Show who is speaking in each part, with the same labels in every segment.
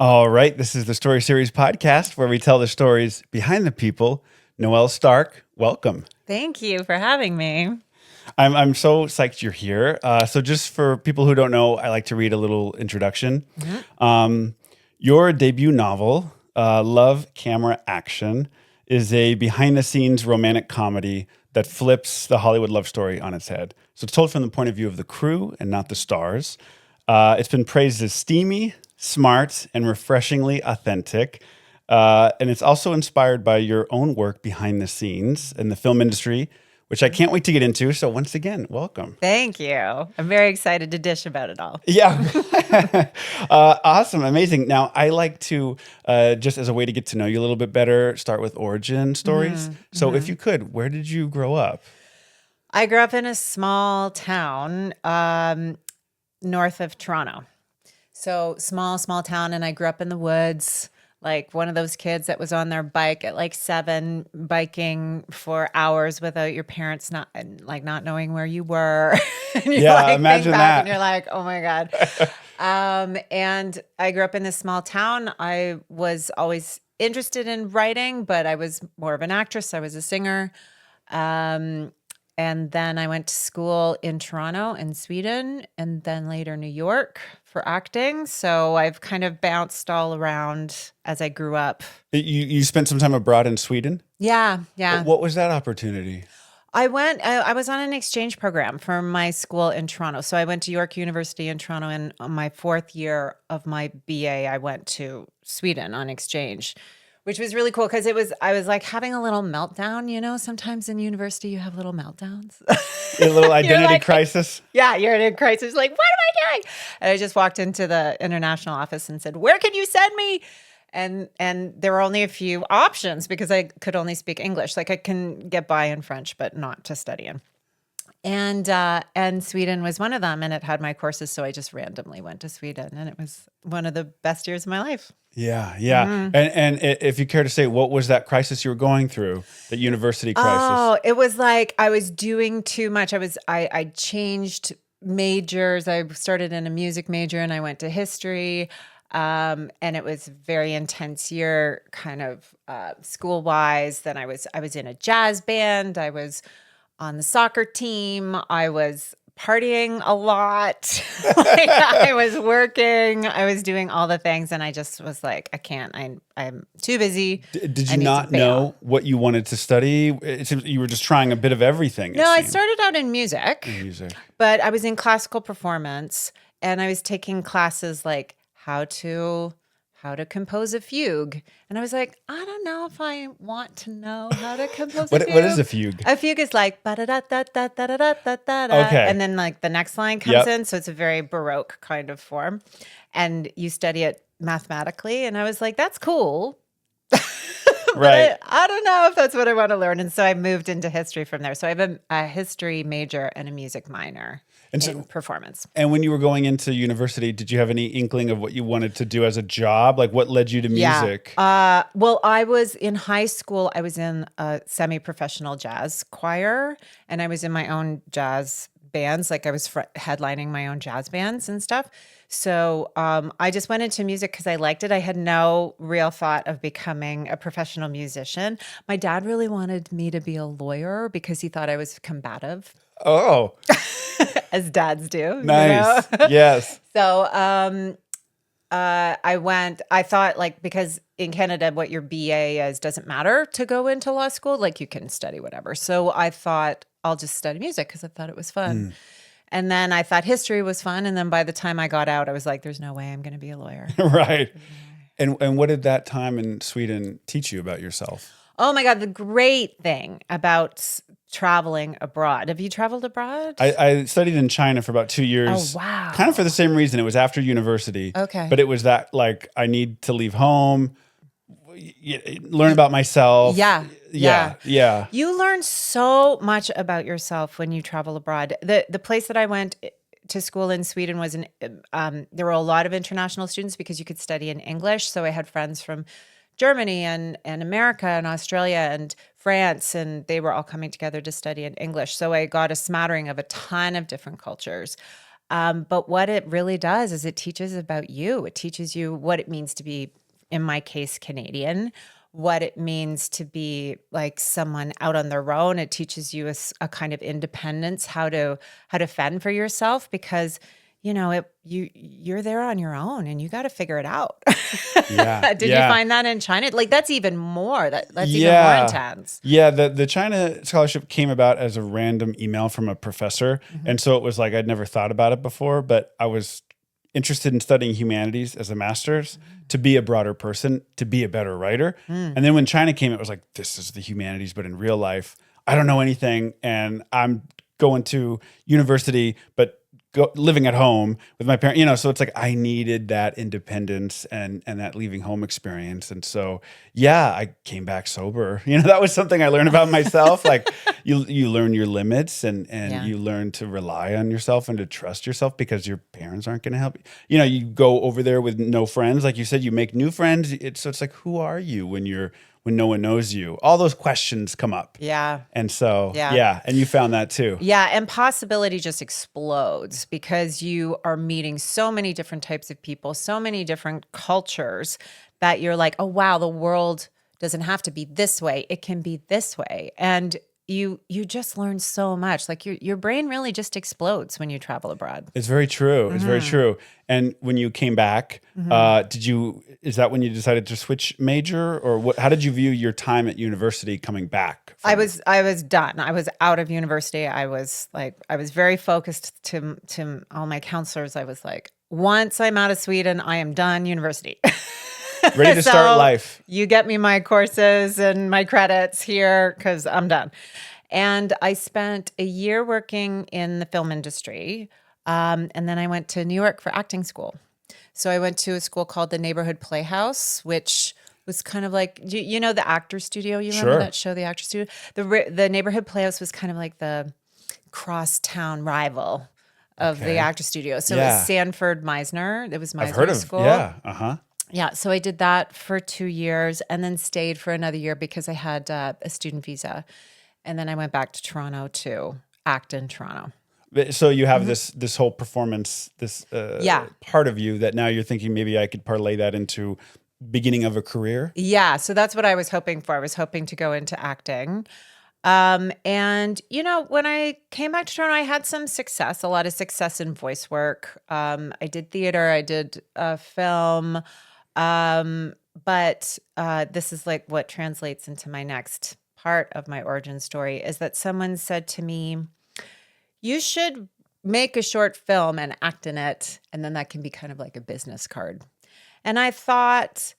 Speaker 1: All right, this is the Story Series podcast where we tell the stories behind the people. Noël Stark, welcome.
Speaker 2: Thank you for having me.
Speaker 1: I'm so psyched you're here. So just for people who don't know, I like to read a little introduction. Your debut novel, Love, Camera, Action, is a behind-the-scenes romantic comedy that flips the Hollywood love story on its head. So it's told from the point of view of the crew and not the stars. It's been praised as steamy, smart, and refreshingly authentic. And it's also inspired by your own work behind the scenes in the film industry, which I can't wait to get into. So once again, welcome.
Speaker 2: Thank you. I'm very excited to dish about it all.
Speaker 1: Yeah. Awesome. Amazing. Now, I like to, just as a way to get to know you a little bit better, start with origin stories. So if you could, where did you grow up?
Speaker 2: I grew up in a small town north of Toronto. So small town, and I grew up in the woods, like one of those kids that was on their bike at like 7, biking for hours without your parents not knowing where you were. And you
Speaker 1: Imagine that.
Speaker 2: And you're like, oh my God. And I grew up in this small town. I was always interested in writing, but I was more of an actress. I was a singer. And then I went to school in Toronto and Sweden, and then later New York for acting. So I've kind of bounced all around as I grew up.
Speaker 1: You spent some time abroad in Sweden?
Speaker 2: Yeah.
Speaker 1: What was that opportunity?
Speaker 2: I was on an exchange program for my school in Toronto. So I went to York University in Toronto, and on my 4th year of my BA, I went to Sweden on exchange, which was really cool because I was like having a little meltdown. You know, sometimes in university you have little meltdowns.
Speaker 1: A little identity crisis?
Speaker 2: Yeah, you're in a crisis. Like, what am I doing? And I just walked into the international office and said, where can you send me? And there were only a few options because I could only speak English. Like I can get by in French, but not to study in. And Sweden was one of them, and it had my courses. So I just randomly went to Sweden, and it was one of the best years of my life.
Speaker 1: Yeah. And if you care to say, what was that crisis you were going through, that university crisis?
Speaker 2: Oh, it was like I was doing too much. I changed majors. I started in a music major, and I went to history. And it was a very intense year, kind of school-wise. Then I was in a jazz band. I was on the soccer team. I was partying a lot. Like, I was working. I was doing all the things, and I just was like, I can't. I'm too busy.
Speaker 1: Did you not know what you wanted to study? It seems you were just trying a bit of everything.
Speaker 2: No, I started out in music. But I was in classical performance, and I was taking classes like how to compose a fugue. And I was like, I don't know if I want to know how to compose a fugue.
Speaker 1: What is a fugue?
Speaker 2: A fugue is like ba-da-da-da-da-da-da-da-da.
Speaker 1: Okay.
Speaker 2: And then like the next line comes in. So it's a very Baroque kind of form. And you study it mathematically. And I was like, that's cool.
Speaker 1: Right.
Speaker 2: I don't know if that's what I want to learn. And so I moved into history from there. So I have a history major and a music minor in performance.
Speaker 1: And when you were going into university, did you have any inkling of what you wanted to do as a job? Like what led you to music?
Speaker 2: Well, I was in high school. I was in a semi-professional jazz choir, and I was in my own jazz bands. Like I was headlining my own jazz bands and stuff. So I just went into music because I liked it. I had no real thought of becoming a professional musician. My dad really wanted me to be a lawyer because he thought I was combative.
Speaker 1: Oh.
Speaker 2: As dads do.
Speaker 1: Nice.
Speaker 2: You know?
Speaker 1: Yes.
Speaker 2: So I thought like, because in Canada, what your BA is doesn't matter to go into law school. Like you can study whatever. So I thought I'll just study music because I thought it was fun. And then I thought history was fun. And then by the time I got out, I was like, there's no way I'm going to be a lawyer.
Speaker 1: Right. And what did that time in Sweden teach you about yourself?
Speaker 2: Oh my God. The great thing about traveling abroad. Have you traveled abroad?
Speaker 1: I studied in China for about 2 years.
Speaker 2: Oh, wow.
Speaker 1: Kind of for the same reason. It was after university.
Speaker 2: Okay.
Speaker 1: But it was that like, I need to leave home, learn about myself.
Speaker 2: Yeah.
Speaker 1: You
Speaker 2: learn so much about yourself when you travel abroad. The place that I went to school in Sweden was there were a lot of international students because you could study in English. So I had friends from Germany and America and Australia and France, and they were all coming together to study in English. So I got a smattering of a ton of different cultures. But what it really does is it teaches about you. It teaches you what it means to be, in my case, Canadian, what it means to be like someone out on their own. It teaches you a kind of independence, how to fend for yourself, because you're there on your own and you got to figure it out.
Speaker 1: Yeah.
Speaker 2: Did you find that in China? Like that's even more. That's even more intense.
Speaker 1: Yeah. The China scholarship came about as a random email from a professor, and so it was like I'd never thought about it before, but I was interested in studying humanities as a master's to be a broader person, to be a better writer. And then when China came, it was like, this is the humanities, but in real life, I don't know anything, and I'm going to university, but living at home with my parents, so it's like I needed that independence and that leaving home experience. And so, yeah, I came back sober. That was something I learned about myself. Like you learn your limits and you learn to rely on yourself and to trust yourself because your parents aren't going to help you. You go over there with no friends. Like you said, you make new friends. So it's like, who are you when no one knows you? All those questions come up.
Speaker 2: Yeah.
Speaker 1: And so, and you found that too.
Speaker 2: Yeah. And possibility just explodes because you are meeting so many different types of people, so many different cultures that you're like, oh, wow, the world doesn't have to be this way. It can be this way. And you just learn so much. Like your brain really just explodes when you travel abroad.
Speaker 1: It's very true. It's very true. And when you came back, is that when you decided to switch major, or what? How did you view your time at university coming back?
Speaker 2: I was done. I was out of university. I was very focused to all my counselors. I was like, once I'm out of Sweden, I am done university.
Speaker 1: Ready to start life.
Speaker 2: You get me my courses and my credits here because I'm done. And I spent a year working in the film industry. And then I went to New York for acting school. So I went to a school called the Neighborhood Playhouse, which was kind of like, the Actor Studio? You remember that show, the Actor Studio? The Neighborhood Playhouse was kind of like the crosstown rival of the Actor Studio. So it was Sanford Meisner. It was Meisner
Speaker 1: I've heard of
Speaker 2: School. Yeah, so I did that for 2 years and then stayed for another year because I had a student visa. And then I went back to Toronto to act in Toronto.
Speaker 1: So you have this whole performance, this part of you that now you're thinking maybe I could parlay that into beginning of a career?
Speaker 2: Yeah, so that's what I was hoping for. I was hoping to go into acting. And, when I came back to Toronto, I had some success, a lot of success in voice work. I did theater, I did film. But this is like what translates into my next part of my origin story is that someone said to me, you should make a short film and act in it. And then that can be kind of like a business card. And I thought,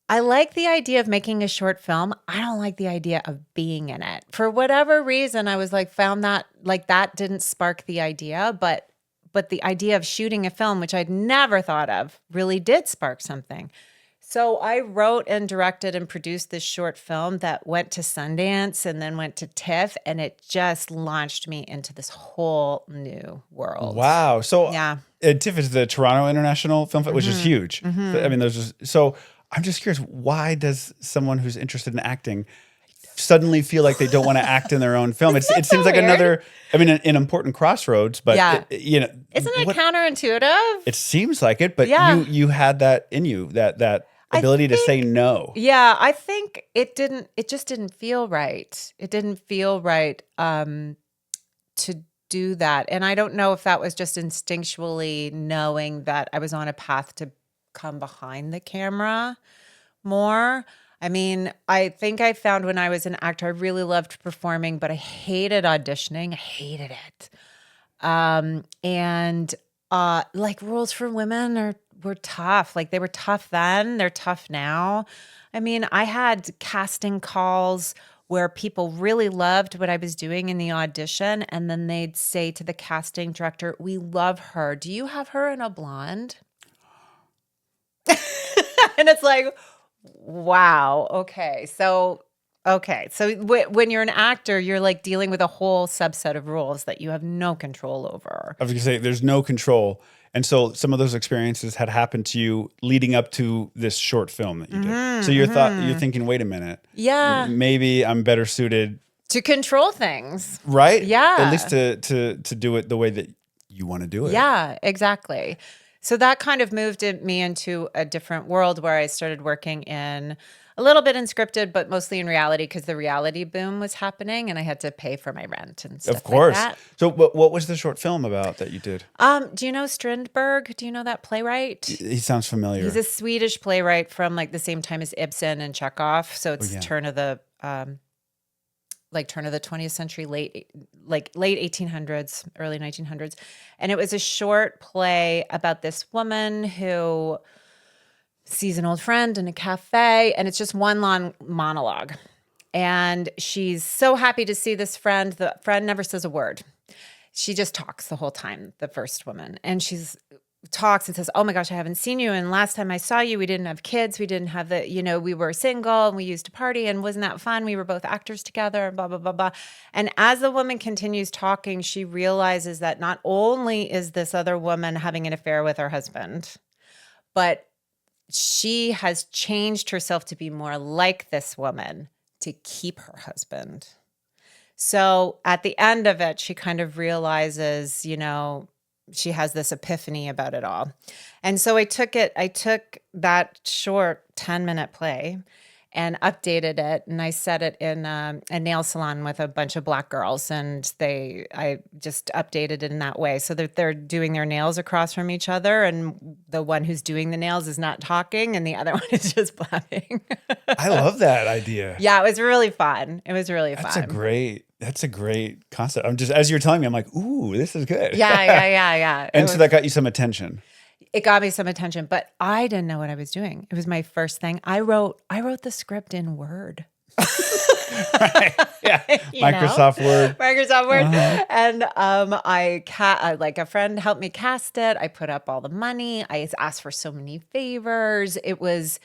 Speaker 2: I like the idea of making a short film. I don't like the idea of being in it. For whatever reason, I was like, found that like that didn't spark the idea, but the idea of shooting a film, which I'd never thought of, really did spark something. So I wrote and directed and produced this short film that went to Sundance and then went to TIFF, and it just launched me into this whole new world.
Speaker 1: Wow. So TIFF is the Toronto International Film Festival, which is huge. I mean, so I'm just curious, why does someone who's interested in acting suddenly feel like they don't want to act in their own film? It seems like another, an important crossroads, but
Speaker 2: isn't it counterintuitive?
Speaker 1: It seems like it, but you had that in you, that ability to say no.
Speaker 2: Yeah, I think it just didn't feel right. It didn't feel right to do that. And I don't know if that was just instinctually knowing that I was on a path to come behind the camera more. I mean, I think I found when I was an actor, I really loved performing, but I hated auditioning. I hated it. Like roles for women were tough. Like they were tough then, they're tough now. I mean, I had casting calls where people really loved what I was doing in the audition, and then they'd say to the casting director, "We love her. Do you have her in a blonde?" And it's like, wow. Okay. So when you're an actor, you're like dealing with a whole subset of rules that you have no control over.
Speaker 1: I was going to say there's no control. And so some of those experiences had happened to you leading up to this short film that you did. So you're thinking, wait a minute.
Speaker 2: Yeah.
Speaker 1: Maybe I'm better suited
Speaker 2: to control things.
Speaker 1: Right?
Speaker 2: Yeah.
Speaker 1: At least to do it the way that you want to do it.
Speaker 2: Yeah, exactly. So that kind of moved me into a different world where I started working in a little bit in scripted, but mostly in reality because the reality boom was happening and I had to pay for my rent and stuff
Speaker 1: Of course.
Speaker 2: like that.
Speaker 1: So what was the short film about that you did?
Speaker 2: Do you know Strindberg? Do you know that playwright?
Speaker 1: He sounds familiar.
Speaker 2: He's a Swedish playwright from like the same time as Ibsen and Chekhov. So it's turn of the 20th century, late 1800s, early 1900s. And it was a short play about this woman who sees an old friend in a cafe, and it's just one long monologue. And she's so happy to see this friend. The friend never says a word. She just talks the whole time, the first woman. And she's talks and says, oh my gosh, I haven't seen you. And last time I saw you, we didn't have kids. We didn't have we were single and we used to party and wasn't that fun? We were both actors together and blah, blah, blah, blah. And as the woman continues talking, she realizes that not only is this other woman having an affair with her husband, but she has changed herself to be more like this woman to keep her husband. So at the end of it, she kind of realizes, she has this epiphany about it all. And so I took that short 10-minute play and updated it, and I set it in a nail salon with a bunch of Black girls, and I just updated it in that way so that they're doing their nails across from each other, and the one who's doing the nails is not talking, and the other one is just blabbing.
Speaker 1: I love that idea.
Speaker 2: Yeah, it was really fun. It was really fun.
Speaker 1: That's a great concept. I'm just, as you're telling me, I'm like, ooh, this is good.
Speaker 2: Yeah.
Speaker 1: And so that got you some attention.
Speaker 2: It got me some attention, but I didn't know what I was doing. It was my first thing. I wrote the script in Word.
Speaker 1: Right. Yeah. Microsoft Word.
Speaker 2: And a friend helped me cast it. I put up all the money. I asked for so many favors. It was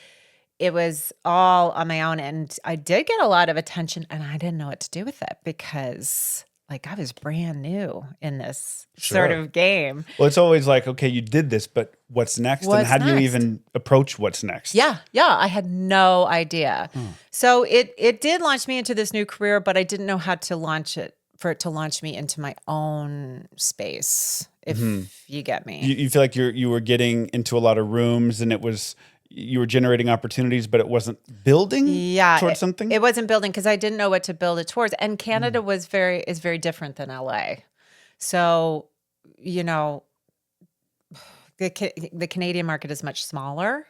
Speaker 2: all on my own, and I did get a lot of attention, and I didn't know what to do with it because I was brand new in this sort of game.
Speaker 1: Well, it's always like, okay, you did this, but what's next? And how do you even approach what's next?
Speaker 2: Yeah. I had no idea. So it did launch me into this new career, but I didn't know how to launch it for it to launch me into my own space, if you get me.
Speaker 1: You feel like you were getting into a lot of rooms and you were generating opportunities, but it wasn't building towards something?
Speaker 2: It wasn't building because I didn't know what to build it towards. And Canada is very different than LA. So, the Canadian market is much smaller.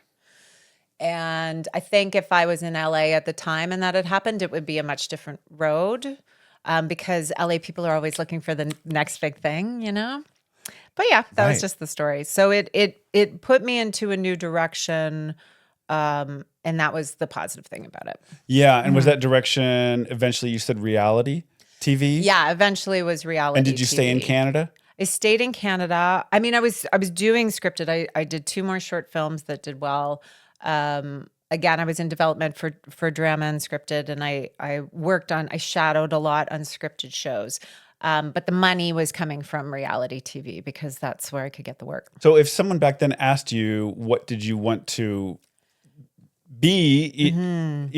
Speaker 2: And I think if I was in LA at the time and that had happened, it would be a much different road because LA people are always looking for the next big thing, But yeah, that was just the story. So it put me into a new direction, and that was the positive thing about it.
Speaker 1: Yeah, and was that direction eventually? You said reality TV.
Speaker 2: Yeah, eventually it was reality.
Speaker 1: And did you
Speaker 2: TV.
Speaker 1: stay in Canada?
Speaker 2: I stayed in Canada. I mean, I was doing scripted. I did 2 more short films that did well. Again, I was in development for drama and scripted, and I shadowed a lot on scripted shows. But the money was coming from reality TV because that's where I could get the work.
Speaker 1: So if someone back then asked you, what did you want to be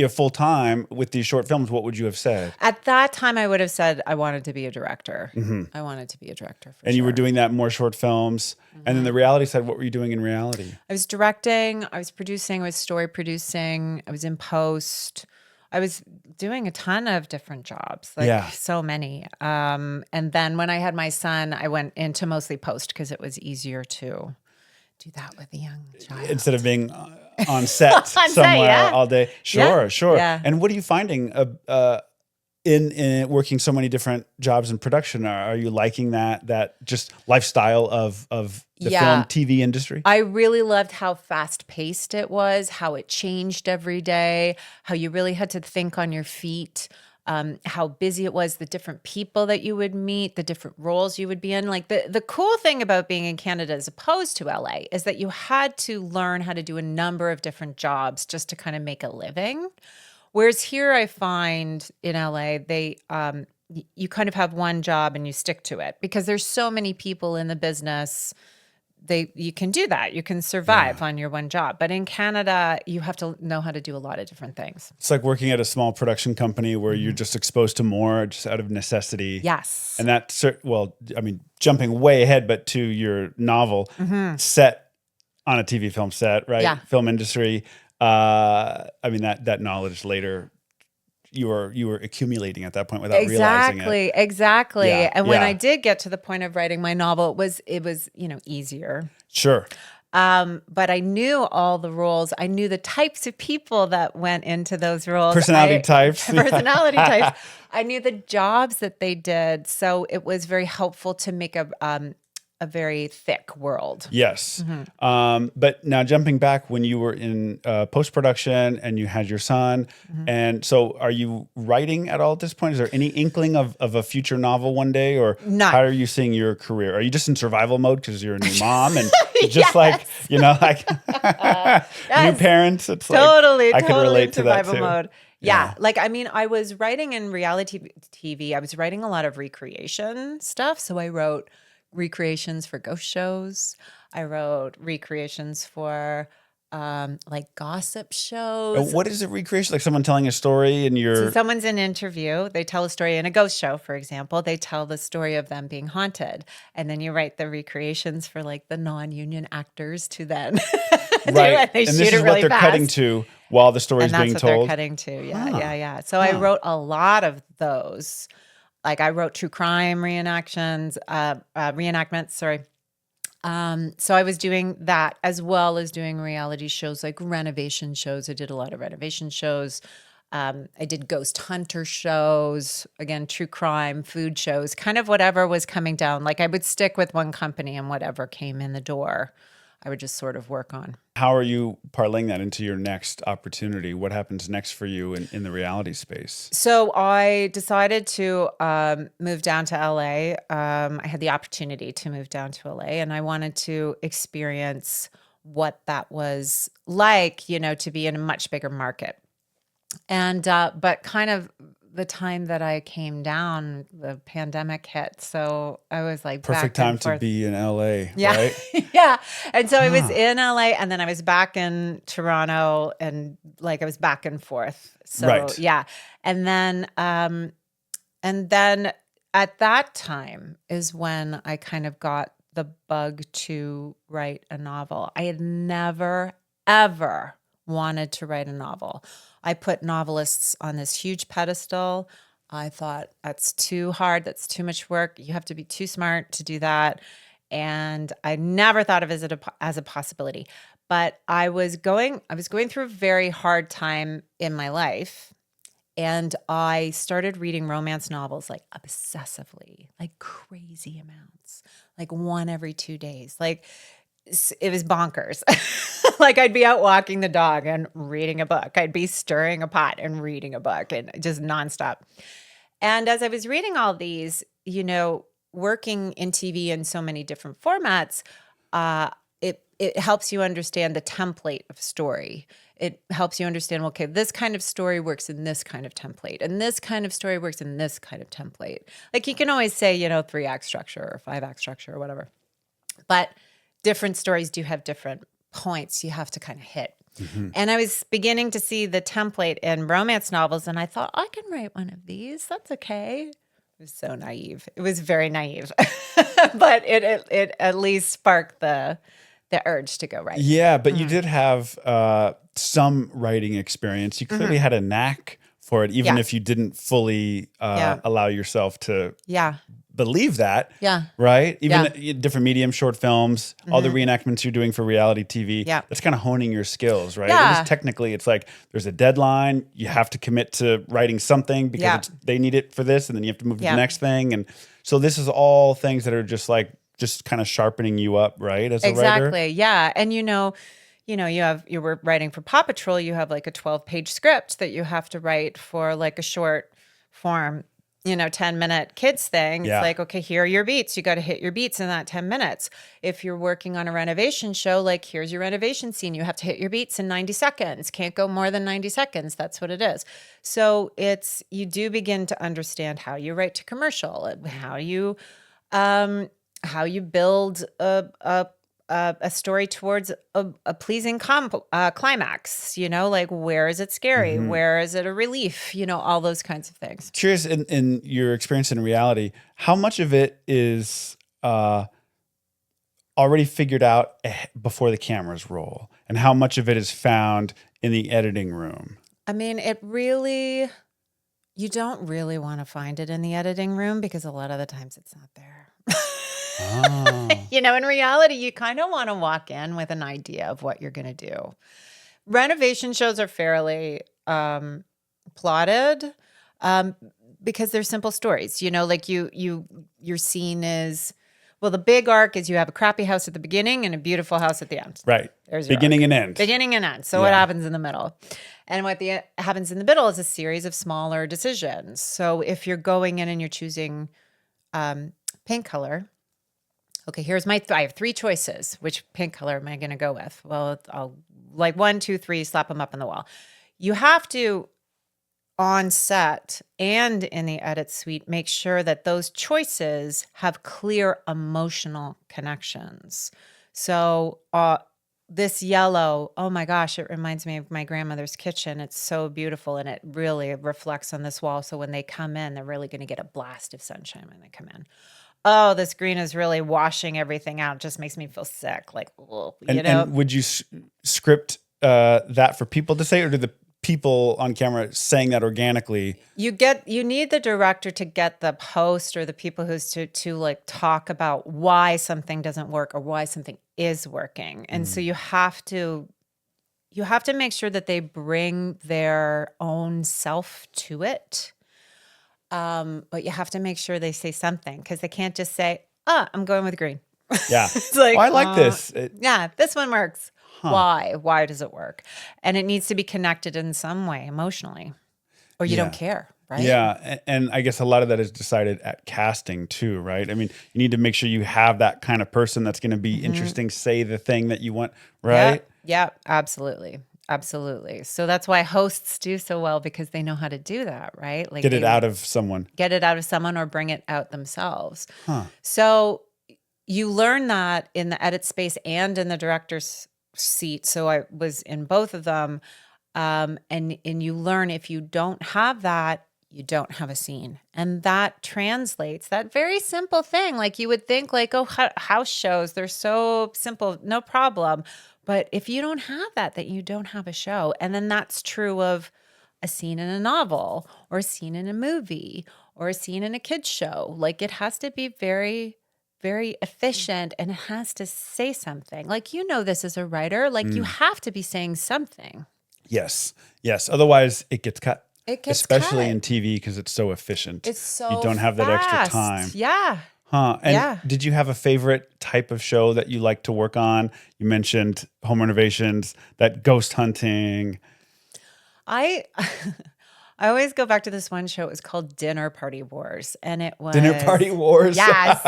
Speaker 1: full time with these short films, what would you have said?
Speaker 2: At that time, I would have said I wanted to be a director. I wanted to be a director.
Speaker 1: And you were doing that more short films. And then the reality side, what were you doing in reality?
Speaker 2: I was directing, I was producing, I was story producing, I was in post. I was doing a ton of different jobs, so many. And then when I had my son, I went into mostly post because it was easier to do that with a young child.
Speaker 1: Instead of being on set somewhere all day. Sure.
Speaker 2: Yeah.
Speaker 1: And what are you finding in working so many different jobs in production? Are you liking that just lifestyle of the film TV industry?
Speaker 2: I really loved how fast paced it was, how it changed every day, how you really had to think on your feet, how busy it was, the different people that you would meet, the different roles you would be in. Like the cool thing about being in Canada as opposed to LA is that you had to learn how to do a number of different jobs just to kind of make a living. Whereas here I find in LA, you kind of have one job and you stick to it because there's so many people in the business you can do that. You can survive on your one job. But in Canada, you have to know how to do a lot of different things.
Speaker 1: It's like working at a small production company where you're just exposed to more just out of necessity.
Speaker 2: Yes.
Speaker 1: And that, well, I mean, jumping way ahead, but to your novel, set on a TV film set, right?
Speaker 2: Yeah.
Speaker 1: Film industry. I mean, that knowledge later you were accumulating at that point without realizing it.
Speaker 2: Exactly.
Speaker 1: Yeah,
Speaker 2: And when
Speaker 1: yeah.
Speaker 2: I did get to the point of writing my novel, it was easier.
Speaker 1: Sure.
Speaker 2: But I knew all the roles. I knew the types of people that went into those roles.
Speaker 1: Personality types.
Speaker 2: Personality types. I knew the jobs that they did. So it was very helpful to make a very thick world.
Speaker 1: Yes. But now jumping back when you were in post-production and you had your son, and so are you writing at all at this point? Is there any inkling of a future novel one day, or
Speaker 2: None.
Speaker 1: how are you seeing your career? Are you just in survival mode because you're a new mom and just like, like new parents? It's
Speaker 2: Totally,
Speaker 1: like, I could relate to that
Speaker 2: survival
Speaker 1: too.
Speaker 2: mode. Yeah. Like, I mean, I was writing in reality TV. I was writing a lot of recreation stuff. So I wrote recreations for ghost shows. I wrote recreations for like gossip shows.
Speaker 1: What is a recreation? Like someone telling a story and you're...
Speaker 2: So someone's in an interview. They tell a story in a ghost show, for example. They tell the story of them being haunted. And then you write the recreations for like the non-union actors to then
Speaker 1: Right.
Speaker 2: They
Speaker 1: and
Speaker 2: shoot
Speaker 1: this
Speaker 2: it
Speaker 1: is
Speaker 2: really
Speaker 1: what they're
Speaker 2: fast.
Speaker 1: cutting to while the story is
Speaker 2: And that's
Speaker 1: being
Speaker 2: what
Speaker 1: told.
Speaker 2: they're cutting to. Yeah. So I wrote a lot of those. Like I wrote true crime reenactments. So I was doing that as well as doing reality shows like renovation shows. I did a lot of renovation shows. I did ghost hunter shows, again, true crime, food shows, kind of whatever was coming down. Like I would stick with one company and whatever came in the door, I would just sort of work on.
Speaker 1: How are you parlaying that into your next opportunity? What happens next for you in the reality space?
Speaker 2: So I decided to move down to LA. I had the opportunity to move down to LA, and I wanted to experience what that was like, to be in a much bigger market. And but kind of the time that I came down, the pandemic hit. So I was like
Speaker 1: Perfect
Speaker 2: back
Speaker 1: time
Speaker 2: and forth.
Speaker 1: to be in LA,
Speaker 2: Yeah.
Speaker 1: right?
Speaker 2: Yeah. And so I was in LA and then I was back in Toronto and like I was back and forth. So
Speaker 1: Right.
Speaker 2: yeah. And then at that time is when I kind of got the bug to write a novel. I had never, ever wanted to write a novel. I put novelists on this huge pedestal. I thought that's too hard. That's too much work. You have to be too smart to do that. And I never thought of it as a possibility. But I was going through a very hard time in my life. And I started reading romance novels like obsessively, like crazy amounts, like one every 2 days. Like it was bonkers. Like I'd be out walking the dog and reading a book. I'd be stirring a pot and reading a book and just nonstop. And as I was reading all these, working in TV in so many different formats, it helps you understand the template of story. It helps you understand, okay, this kind of story works in this kind of template, and this kind of story works in this kind of template. Like you can always say, 3-act structure or 5-act structure or whatever. But different stories do have different points you have to kind of hit. Mm-hmm. And I was beginning to see the template in romance novels, and I thought, I can write one of these. That's okay. It was so naive. It was very naive. But it at least sparked the urge to go write.
Speaker 1: Yeah, but you did have some writing experience. You clearly had a knack for it, even if you didn't fully allow yourself to believe that. Yeah. Right? Even different mediums, short films, all the reenactments you're doing for reality TV. Yeah. That's kind of honing your skills, right?
Speaker 2: Yeah.
Speaker 1: At least technically, it's like there's a deadline. You have to commit to writing something because they need it for this, and then you have to move to the next thing. And so this is all things that are just kind of sharpening you up, right? As a writer.
Speaker 2: Exactly. Yeah. And you were writing for Paw Patrol, you have like a 12-page script that you have to write for like a short form, 10-minute kids thing.
Speaker 1: Yeah.
Speaker 2: It's like, okay, here are your beats. You got to hit your beats in that 10 minutes. If you're working on a renovation show, like here's your renovation scene. You have to hit your beats in 90 seconds. Can't go more than 90 seconds. That's what it is. So you do begin to understand how you write to commercial, how you build a a story towards a pleasing climax, like where is it scary? Where is it a relief? All those kinds of things.
Speaker 1: Curious, in your experience in reality, how much of it is already figured out before the cameras roll, and how much of it is found in the editing room?
Speaker 2: I mean, you don't really want to find it in the editing room because a lot of the times it's not there.
Speaker 1: Oh.
Speaker 2: In reality, you kind of want to walk in with an idea of what you're going to do. Renovation shows are fairly plotted because they're simple stories. Like your scene is, well, the big arc is you have a crappy house at the beginning and a beautiful house at the end.
Speaker 1: Right.
Speaker 2: There's your
Speaker 1: beginning
Speaker 2: arc.
Speaker 1: and end.
Speaker 2: Beginning and end. So what happens in the middle? And what happens in the middle is a series of smaller decisions. So if you're going in and you're choosing paint color, okay, I have 3 choices. Which paint color am I going to go with? Well, I'll 1, 2, 3, slap them up on the wall. You have to, on set and in the edit suite, make sure that those choices have clear emotional connections. So this yellow, oh my gosh, it reminds me of my grandmother's kitchen. It's so beautiful, and it really reflects on this wall. So when they come in, they're really going to get a blast of sunshine when they come in. Oh, this green is really washing everything out. It just makes me feel sick.
Speaker 1: And would you script that for people to say, or do the people on camera saying that organically?
Speaker 2: You need the director to get the host or the people who's to talk about why something doesn't work or why something is working. And so you have to make sure that they bring their own self to it. But you have to make sure they say something, because they can't just say, I'm going with green.
Speaker 1: Yeah.
Speaker 2: It's like,
Speaker 1: I like this.
Speaker 2: Yeah, this one works. Huh. Why? Why does it work? And it needs to be connected in some way emotionally, or you don't care, right?
Speaker 1: Yeah. And I guess a lot of that is decided at casting too, right? I mean, you need to make sure you have that kind of person that's going to be interesting, say the thing that you want, right?
Speaker 2: Yeah, absolutely. Absolutely. So that's why hosts do so well, because they know how to do that, right?
Speaker 1: Get it out of someone.
Speaker 2: Get it out of someone or bring it out themselves.
Speaker 1: Huh.
Speaker 2: So you learn that in the edit space and in the director's seat. So I was in both of them. And you learn, if you don't have that, you don't have a scene. And that translates, that very simple thing. Like you would think house shows, they're so simple, no problem. But if you don't have that you don't have a show. And then that's true of a scene in a novel, or a scene in a movie, or a scene in a kid's show. Like it has to be very, very efficient, and it has to say something. Like, this as a writer, you have to be saying something.
Speaker 1: Yes. Otherwise it gets cut.
Speaker 2: It gets
Speaker 1: especially
Speaker 2: cut.
Speaker 1: in TV, because it's so efficient.
Speaker 2: It's so
Speaker 1: you don't have that extra time.
Speaker 2: Yeah.
Speaker 1: Huh. And did you have a favorite type of show that you like to work on? You mentioned home renovations, that ghost hunting.
Speaker 2: I always go back to this one show. It was called Dinner Party Wars. And it was
Speaker 1: Dinner Party Wars.
Speaker 2: Yes.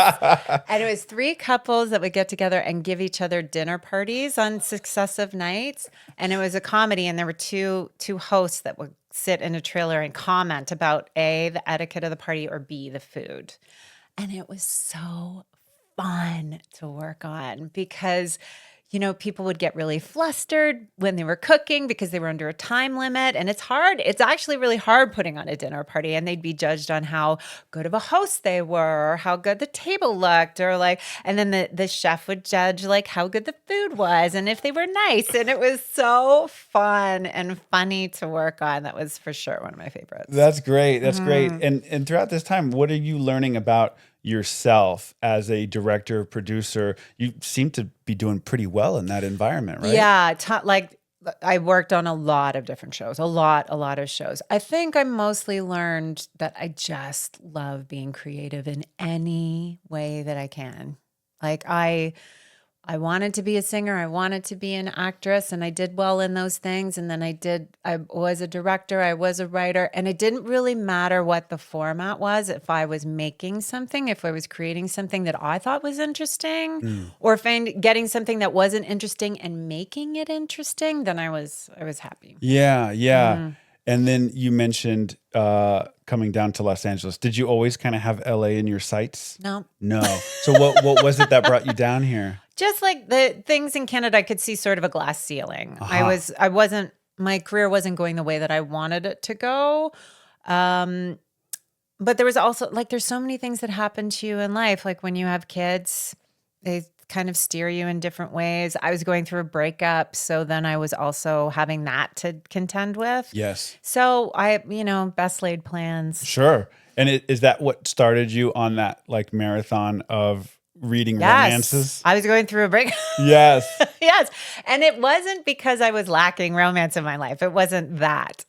Speaker 2: And it was 3 couples that would get together and give each other dinner parties on successive nights. And it was a comedy. And there were two hosts that would sit in a trailer and comment about A, the etiquette of the party, or B, the food. And it was so fun to work on, because people would get really flustered when they were cooking because they were under a time limit. And it's hard. It's actually really hard putting on a dinner party, and they'd be judged on how good of a host they were, or how good the table looked, or and then the chef would judge how good the food was and if they were nice. And it was so fun and funny to work on. That was for sure one of my favorites.
Speaker 1: That's great. That's great. And throughout this time, what are you learning about yourself as a director, producer? You seem to be doing pretty well in that environment, right?
Speaker 2: Yeah. I worked on a lot of different shows, a lot of shows. I think I mostly learned that I just love being creative in any way that I can. I wanted to be a singer. I wanted to be an actress, and I did well in those things. And then I was a director, I was a writer, and it didn't really matter what the format was. If I was making something, if I was creating something that I thought was interesting, or getting something that wasn't interesting and making it interesting, then I was happy.
Speaker 1: Yeah. And then you mentioned coming down to Los Angeles. Did you always kind of have LA in your sights?
Speaker 2: No.
Speaker 1: So what was it that brought you down here?
Speaker 2: Just like the things in Canada, I could see sort of a glass ceiling.
Speaker 1: Uh-huh.
Speaker 2: My career wasn't going the way that I wanted it to go. But there was also like, there's so many things that happen to you in life. Like when you have kids, they kind of steer you in different ways. I was going through a breakup. So then I was also having that to contend with.
Speaker 1: Yes.
Speaker 2: So best laid plans.
Speaker 1: Sure. And is that what started you on that like marathon of reading
Speaker 2: Yes.
Speaker 1: romances?
Speaker 2: I was going through a breakup.
Speaker 1: Yes.
Speaker 2: Yes. And it wasn't because I was lacking romance in my life. It wasn't that.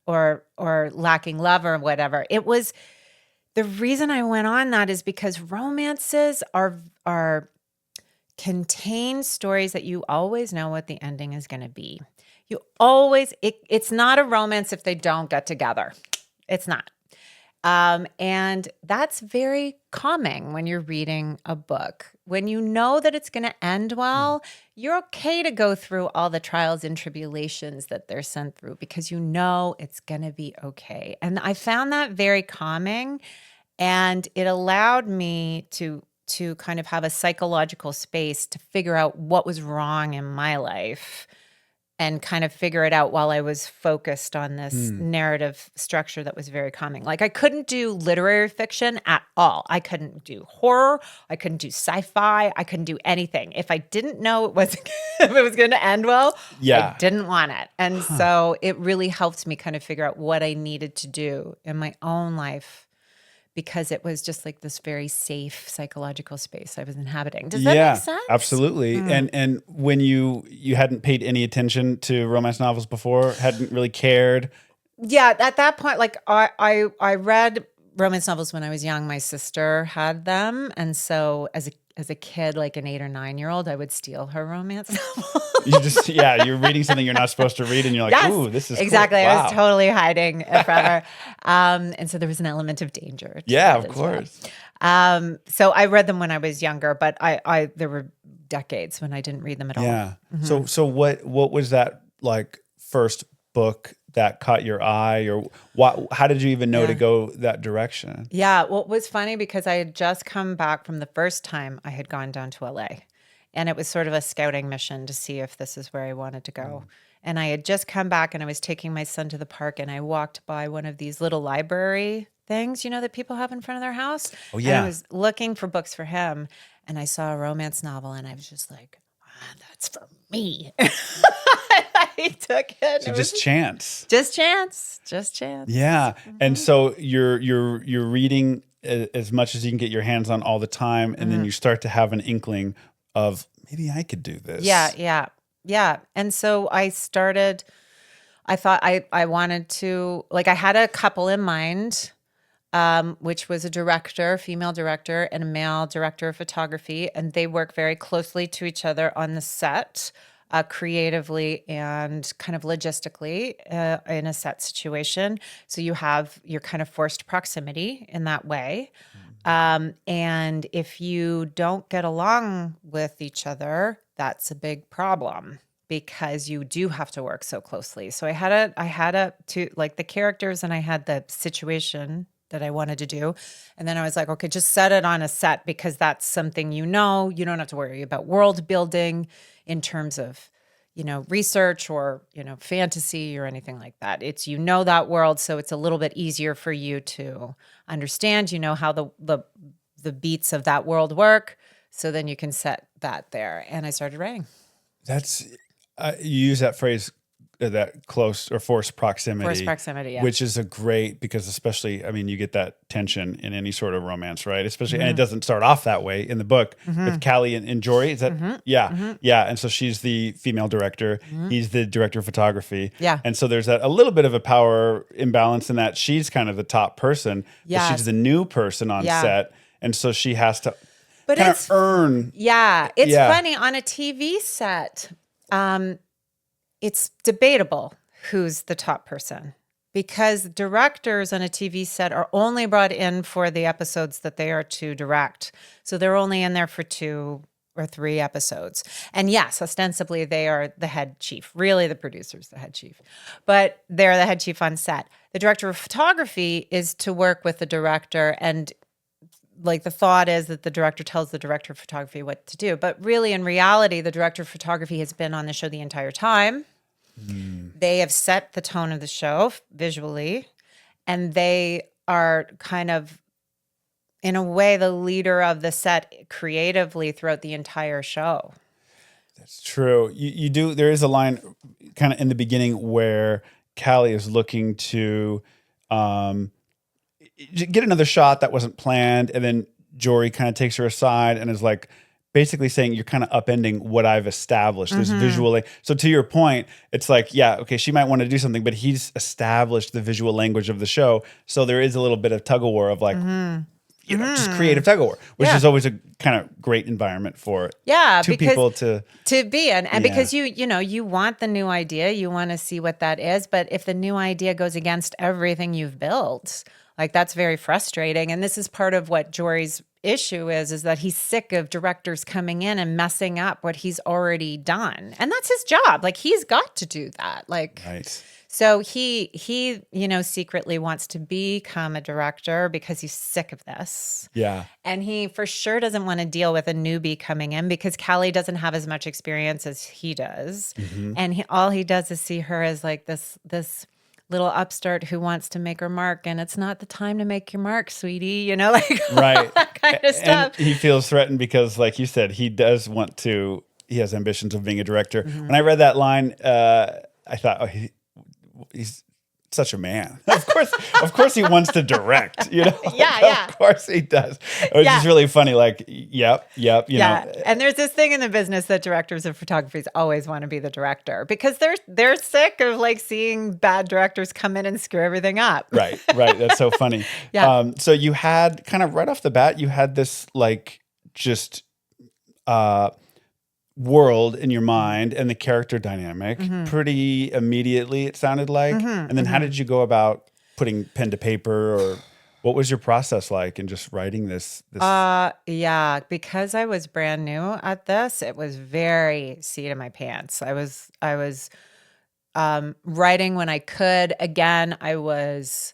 Speaker 2: Or lacking love or whatever. It was the reason I went on that is because romances are contain stories that you always know what the ending is going to be. It's not a romance if they don't get together. It's not. And that's very calming when you're reading a book. When you know that it's going to end well, you're okay to go through all the trials and tribulations that they're sent through because you know it's going to be okay. And I found that very calming, and it allowed me to kind of have a psychological space to figure out what was wrong in my life and kind of figure it out while I was focused on this narrative structure that was very calming. Like I couldn't do literary fiction at all. I couldn't do horror. I couldn't do sci-fi. I couldn't do anything. If I didn't know if it was going to end well,
Speaker 1: Yeah.
Speaker 2: I didn't want it. And so it really helped me kind of figure out what I needed to do in my own life, because it was just like this very safe psychological space I was inhabiting. Does that make sense?
Speaker 1: Absolutely. And when you hadn't paid any attention to romance novels before, hadn't really cared.
Speaker 2: Yeah, at that point, like I read romance novels when I was young. My sister had them, and so as a kid, like an 8 or 9-year-old, I would steal her romance novel.
Speaker 1: You're reading something you're not supposed to read, and you're like,
Speaker 2: Yes,
Speaker 1: ooh, this is
Speaker 2: exactly.
Speaker 1: cool.
Speaker 2: I
Speaker 1: Wow.
Speaker 2: was totally hiding it from her, and so there was an element of danger. To
Speaker 1: Yeah,
Speaker 2: it
Speaker 1: of
Speaker 2: as well.
Speaker 1: course.
Speaker 2: So I read them when I was younger, but I there were decades when I didn't read them at all.
Speaker 1: Yeah. So what was that like first book that caught your eye, or how did you even know to go that direction?
Speaker 2: Yeah, well, it was funny because I had just come back from the first time I had gone down to LA, and it was sort of a scouting mission to see if this is where I wanted to go. And I had just come back, and I was taking my son to the park, and I walked by one of these little library things, that people have in front of their house.
Speaker 1: Oh,
Speaker 2: And
Speaker 1: yeah.
Speaker 2: I was looking for books for him, and I saw a romance novel, and I was just like, that's for me. I took it.
Speaker 1: So
Speaker 2: It
Speaker 1: just
Speaker 2: was
Speaker 1: chance.
Speaker 2: just chance.
Speaker 1: Yeah. And so you're reading as much as you can get your hands on all the time, and then you start to have an inkling of maybe I could do this.
Speaker 2: Yeah. And so I thought I wanted to, like, I had a couple in mind, which was a director, female director, and a male director of photography. And they work very closely to each other on the set, creatively and kind of logistically in a set situation. So you have your kind of forced proximity in that way. And if you don't get along with each other, that's a big problem because you do have to work so closely. So I had to like the characters, and I had the situation that I wanted to do. And then I was like, okay, just set it on a set because that's something you don't have to worry about world building in terms of, research or, fantasy or anything like that. It's, that world. So it's a little bit easier for you to understand, how the beats of that world work. So then you can set that there. And I started writing.
Speaker 1: That's you use that phrase, that close or forced proximity.
Speaker 2: Forced proximity, yeah.
Speaker 1: Which is a great, because especially, I mean, you get that tension in any sort of romance, right? Especially, and it doesn't start off that way in the book with Callie and Jory. Is that, yeah. And so she's the female director. He's the director of photography.
Speaker 2: Yeah.
Speaker 1: And so there's a little bit of a power imbalance in that she's kind of the top person, but she's the new person on set. And so she has to kind of earn.
Speaker 2: Yeah. It's funny on a TV set. It's debatable who's the top person because directors on a TV set are only brought in for the episodes that they are to direct. So they're only in there for 2 or 3 episodes. And yes, ostensibly they are the head chief. Really, the producer's the head chief. But they're the head chief on set. The director of photography is to work with the director and like the thought is that the director tells the director of photography what to do. But really, in reality, the director of photography has been on the show the entire time. They have set the tone of the show visually, and they are kind of, in a way, the leader of the set creatively throughout the entire show.
Speaker 1: It's true. You do. There is a line kind of in the beginning where Callie is looking to get another shot that wasn't planned, and then Jory kind of takes her aside and is like basically saying, "You're kind of upending what I've established." This visually. So to your point, it's like, yeah, okay, she might want to do something, but he's established the visual language of the show, so there is a little bit of tug of war of like. Just creative tug of war, which is always a kind of great environment for two people to
Speaker 2: be in. And because you want the new idea, you want to see what that is. But if the new idea goes against everything you've built, like that's very frustrating. And this is part of what Jory's issue is that he's sick of directors coming in and messing up what he's already done. And that's his job. Like he's got to do that. Like,
Speaker 1: right.
Speaker 2: So he secretly wants to become a director because he's sick of this.
Speaker 1: Yeah.
Speaker 2: And he for sure doesn't want to deal with a newbie coming in because Callie doesn't have as much experience as he does. And all he does is see her as like this little upstart who wants to make her mark, and it's not the time to make your mark, sweetie, like
Speaker 1: right.
Speaker 2: that kind of stuff.
Speaker 1: And he feels threatened because, like you said, he has ambitions of being a director. When I read that line, I thought, he's such a man. Of course he wants to direct,
Speaker 2: Yeah.
Speaker 1: Of course he does. Which is really funny. Like, yep, you know.
Speaker 2: And there's this thing in the business that directors of photography always want to be the director because they're sick of like seeing bad directors come in and screw everything up.
Speaker 1: Right. That's so funny. So you had kind of right off the bat, you had this like just world in your mind and the character dynamic pretty immediately, it sounded like. And then how did you go about putting pen to paper, or what was your process like in just writing this?
Speaker 2: Because I was brand new at this, it was very seat of my pants. I was writing when I could. Again, I was,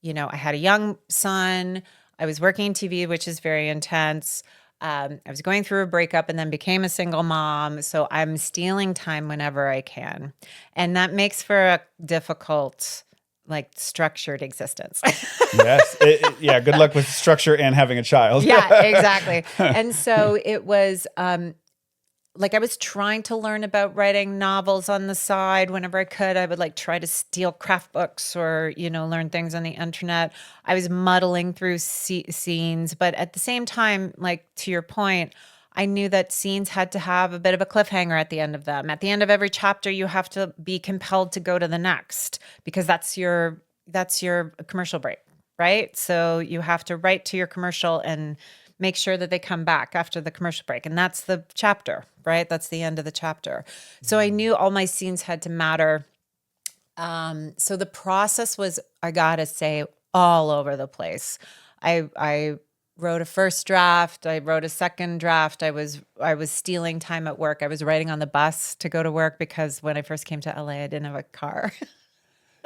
Speaker 2: I had a young son. I was working TV, which is very intense. I was going through a breakup and then became a single mom. So I'm stealing time whenever I can. And that makes for a difficult, like structured existence.
Speaker 1: Yes. Good luck with structure and having a child.
Speaker 2: Yeah, exactly. And so it was, like I was trying to learn about writing novels on the side whenever I could. I would like try to steal craft books or, learn things on the internet. I was muddling through scenes, but at the same time, like to your point, I knew that scenes had to have a bit of a cliffhanger at the end of them. At the end of every chapter, you have to be compelled to go to the next because that's your commercial break, right? So you have to write to your commercial and make sure that they come back after the commercial break. And that's the chapter, right? That's the end of the chapter. So I knew all my scenes had to matter. So the process was, I gotta say, all over the place. I wrote a first draft. I wrote a second draft. I was stealing time at work. I was writing on the bus to go to work because when I first came to LA, I didn't have a car.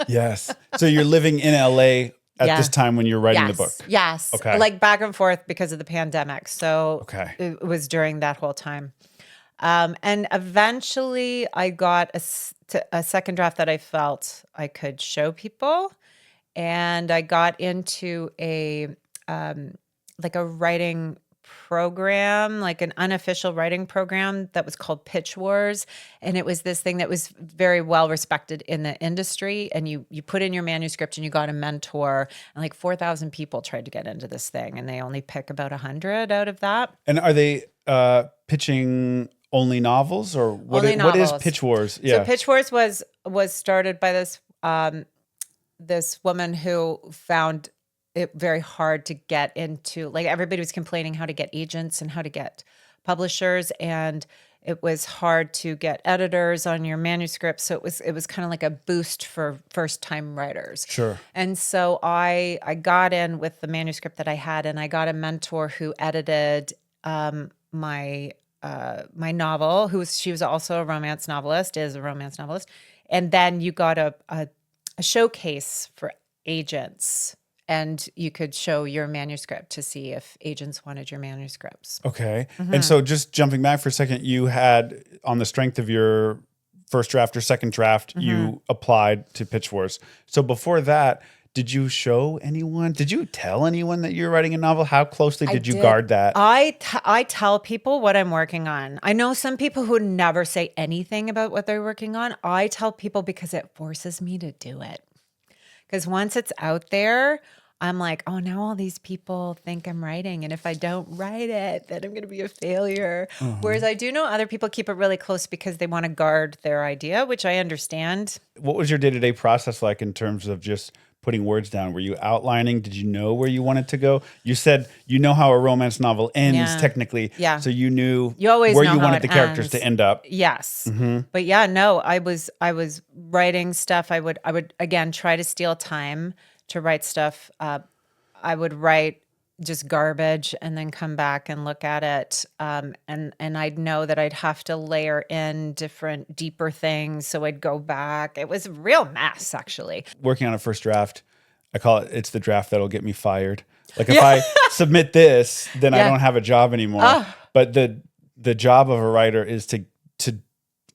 Speaker 1: Yes. So you're living in LA at this time when you're writing the book.
Speaker 2: Yes.
Speaker 1: Okay.
Speaker 2: Like back and forth because of the pandemic. So it was during that whole time. And eventually I got a second draft that I felt I could show people. And I got into a writing program, like an unofficial writing program that was called Pitch Wars. And it was this thing that was very well respected in the industry. And you put in your manuscript and you got a mentor, and like 4,000 people tried to get into this thing. And they only pick about 100 out of that.
Speaker 1: And are they pitching only novels, or what is Pitch Wars? Yeah.
Speaker 2: So Pitch Wars was started by this woman who found it very hard to get into, like everybody was complaining how to get agents and how to get publishers, and it was hard to get editors on your manuscript. So it was kind of like a boost for first time writers.
Speaker 1: Sure.
Speaker 2: And so I got in with the manuscript that I had, and I got a mentor who edited my novel, she was also a romance novelist, is a romance novelist. And then you got a showcase for agents and you could show your manuscript to see if agents wanted your manuscripts.
Speaker 1: Okay. And so just jumping back for a second, you had, on the strength of your first draft or second draft, you applied to Pitch Wars. So before that, did you show anyone? Did you tell anyone that you were writing a novel? How closely did you guard that?
Speaker 2: I tell people what I'm working on. I know some people who never say anything about what they're working on. I tell people because it forces me to do it. Because once it's out there, I'm like, oh, now all these people think I'm writing. And if I don't write it, then I'm going to be a failure. Whereas I do know other people keep it really close because they want to guard their idea, which I understand.
Speaker 1: What was your day-to-day process like in terms of just putting words down? Were you outlining? Did you know where you wanted to go? You said you know how a romance novel ends technically.
Speaker 2: Yeah.
Speaker 1: So you knew
Speaker 2: You always
Speaker 1: where
Speaker 2: know
Speaker 1: you
Speaker 2: how
Speaker 1: wanted
Speaker 2: it
Speaker 1: the characters
Speaker 2: ends.
Speaker 1: to end up.
Speaker 2: Yes. But yeah, no, I was writing stuff. I would again try to steal time to write stuff. I would write just garbage and then come back and look at it. And I'd know that I'd have to layer in different, deeper things. So I'd go back. It was a real mess, actually.
Speaker 1: Working on a first draft, I call it's the draft that'll get me fired. Like if I submit this, then I don't have a job anymore. But the job of a writer is to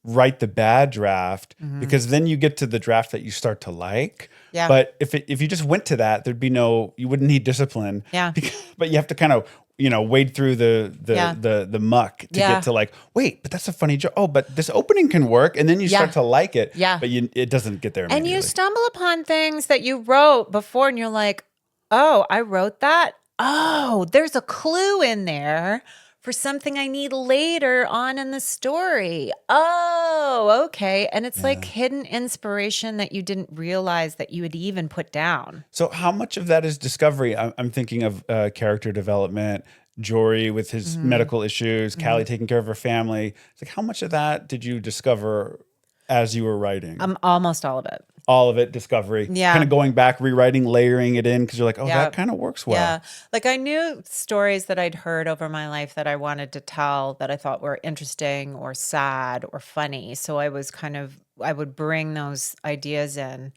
Speaker 1: write the bad draft, because then you get to the draft that you start to like.
Speaker 2: Yeah.
Speaker 1: But if you just went to that, you wouldn't need discipline.
Speaker 2: Yeah.
Speaker 1: But you have to kind of, wade through the muck to get to like, wait, but that's a funny joke. Oh, but this opening can work. And then you start to like it.
Speaker 2: Yeah.
Speaker 1: But it doesn't get there immediately.
Speaker 2: And you stumble upon things that you wrote before and you're like, oh, I wrote that. Oh, there's a clue in there for something I need later on in the story. Oh, okay. And it's like hidden inspiration that you didn't realize that you had even put down.
Speaker 1: So how much of that is discovery? I'm thinking of character development, Jory with his medical issues, Callie taking care of her family. It's like, how much of that did you discover as you were writing?
Speaker 2: Almost all of it.
Speaker 1: All of it, discovery.
Speaker 2: Yeah.
Speaker 1: Kind of going back, rewriting, layering it in, because you're like, oh, that kind of works well.
Speaker 2: Yeah. Like I knew stories that I'd heard over my life that I wanted to tell that I thought were interesting or sad or funny. So I would bring those ideas in.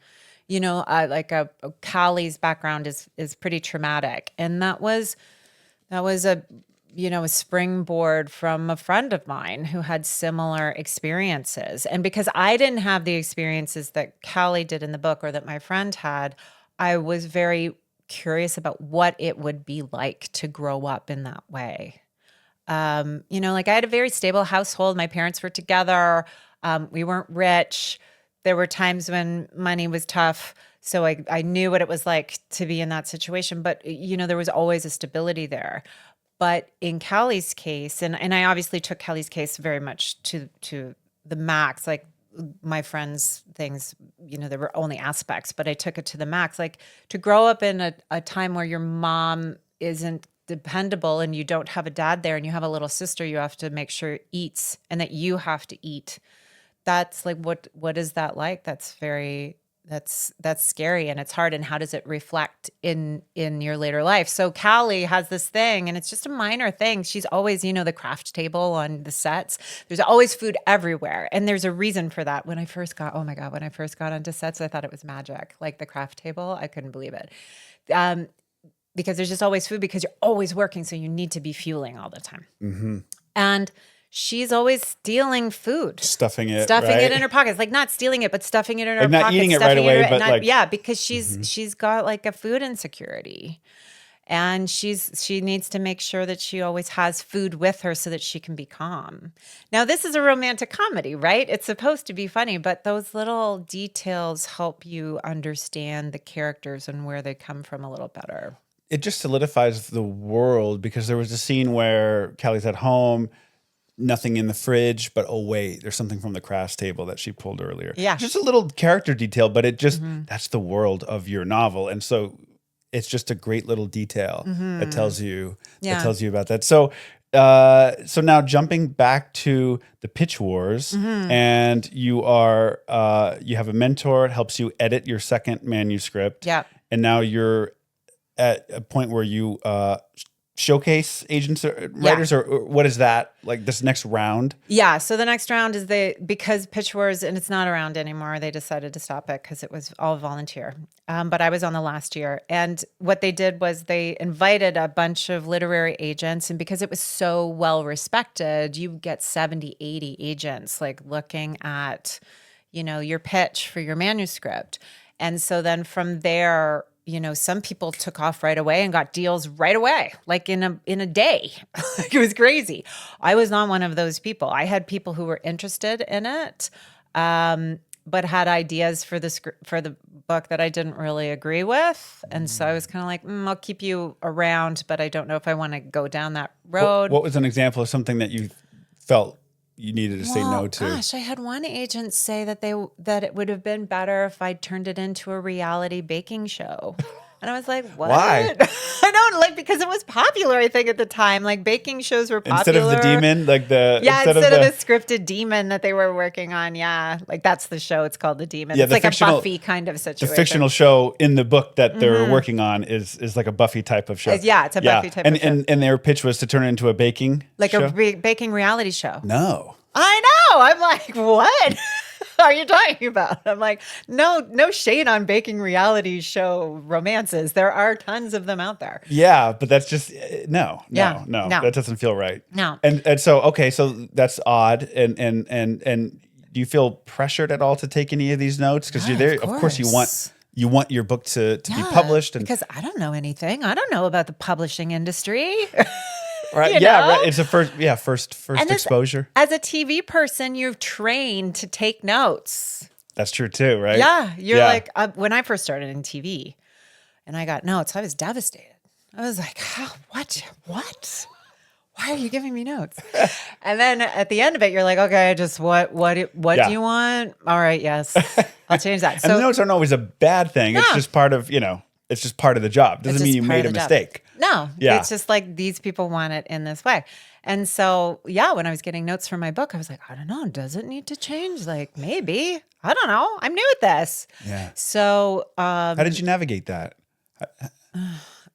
Speaker 2: Callie's background is pretty traumatic. And that was a springboard from a friend of mine who had similar experiences. And because I didn't have the experiences that Callie did in the book or that my friend had, I was very curious about what it would be like to grow up in that way. I had a very stable household. My parents were together. We weren't rich. There were times when money was tough. So I knew what it was like to be in that situation. But, there was always a stability there. But in Callie's case, and I obviously took Callie's case very much to the max, like my friends' things, there were only aspects, but I took it to the max. Like to grow up in a time where your mom isn't dependable and you don't have a dad there and you have a little sister you have to make sure eats and that you have to eat. That's like, what is that like? That's scary and it's hard. And how does it reflect in your later life? So Callie has this thing and it's just a minor thing. She's always, the craft table on the sets. There's always food everywhere. And there's a reason for that. When I first got onto sets, I thought it was magic. Like the craft table, I couldn't believe it. Because there's just always food because you're always working. So you need to be fueling all the time. Mm-hmm. And she's always stealing food. Stuffing it in her pockets. Like not stealing it, but stuffing it in her pockets.
Speaker 1: Not eating it right away, but
Speaker 2: because she's got like a food insecurity. And she needs to make sure that she always has food with her so that she can be calm. Now, this is a romantic comedy, right? It's supposed to be funny, but those little details help you understand the characters and where they come from a little better.
Speaker 1: It just solidifies the world because there was a scene where Callie's at home, nothing in the fridge, but oh wait, there's something from the craft table that she pulled earlier.
Speaker 2: Yeah.
Speaker 1: Just a little character detail, but it just, that's the world of your novel. And so it's just a great little detail that tells you about that. So now jumping back to the Pitch Wars, and you have a mentor, it helps you edit your second manuscript.
Speaker 2: Yeah.
Speaker 1: And now you're at a point where you showcase agents or writers, or what is that like this next round?
Speaker 2: Yeah. So the next round is because Pitch Wars, and it's not around anymore, they decided to stop it because it was all volunteer. But I was on the last year. And what they did was they invited a bunch of literary agents. And because it was so well respected, you get 70, 80 agents like looking at, your pitch for your manuscript. And so then from there, some people took off right away and got deals right away, like in a day. It was crazy. I was not one of those people. I had people who were interested in it, but had ideas for the book that I didn't really agree with, and so I was kind of like, I'll keep you around, but I don't know if I want to go down that road.
Speaker 1: What was an example of something that you felt you needed to say no to?
Speaker 2: Gosh, I had one agent say that it would have been better if I'd turned it into a reality baking show. And I was like, what?
Speaker 1: Why?
Speaker 2: I don't because it was popular, I think, at the time. Like baking shows were popular.
Speaker 1: Instead of the demon,
Speaker 2: instead of the scripted demon that they were working on. Yeah. Like that's the show. It's called The Demon.
Speaker 1: Yeah,
Speaker 2: it's like a Buffy kind of situation.
Speaker 1: The fictional show in the book that they're working on is like a Buffy type of show.
Speaker 2: It's a Buffy type of show.
Speaker 1: And their pitch was to turn it into a baking show?
Speaker 2: A baking reality show.
Speaker 1: No.
Speaker 2: I know. I'm like, what are you talking about? I'm like, no shade on baking reality show romances. There are tons of them out there.
Speaker 1: Yeah, but that's just no, that doesn't feel right.
Speaker 2: No.
Speaker 1: And so okay, so that's odd. And do you feel pressured at all to take any of these notes? Because you're there, of course you want your book to be published. And
Speaker 2: because I don't know anything. I don't know about the publishing industry.
Speaker 1: Right. Right. It's a first exposure.
Speaker 2: As a TV person, you're trained to take notes.
Speaker 1: That's true too, right?
Speaker 2: Yeah. You're like, when I first started in TV and I got notes, I was devastated. I was like, what? Why are you giving me notes? And then at the end of it, you're like, okay, just what do you want? All right. Yes. I'll change that.
Speaker 1: And the notes aren't always a bad thing. It's just part of, it's just part of the job. Doesn't mean you made a mistake.
Speaker 2: No, it's just like these people want it in this way. And so, when I was getting notes for my book, I was like, I don't know, does it need to change? Like, maybe. I don't know. I'm new at this.
Speaker 1: Yeah.
Speaker 2: So,
Speaker 1: how did you navigate that?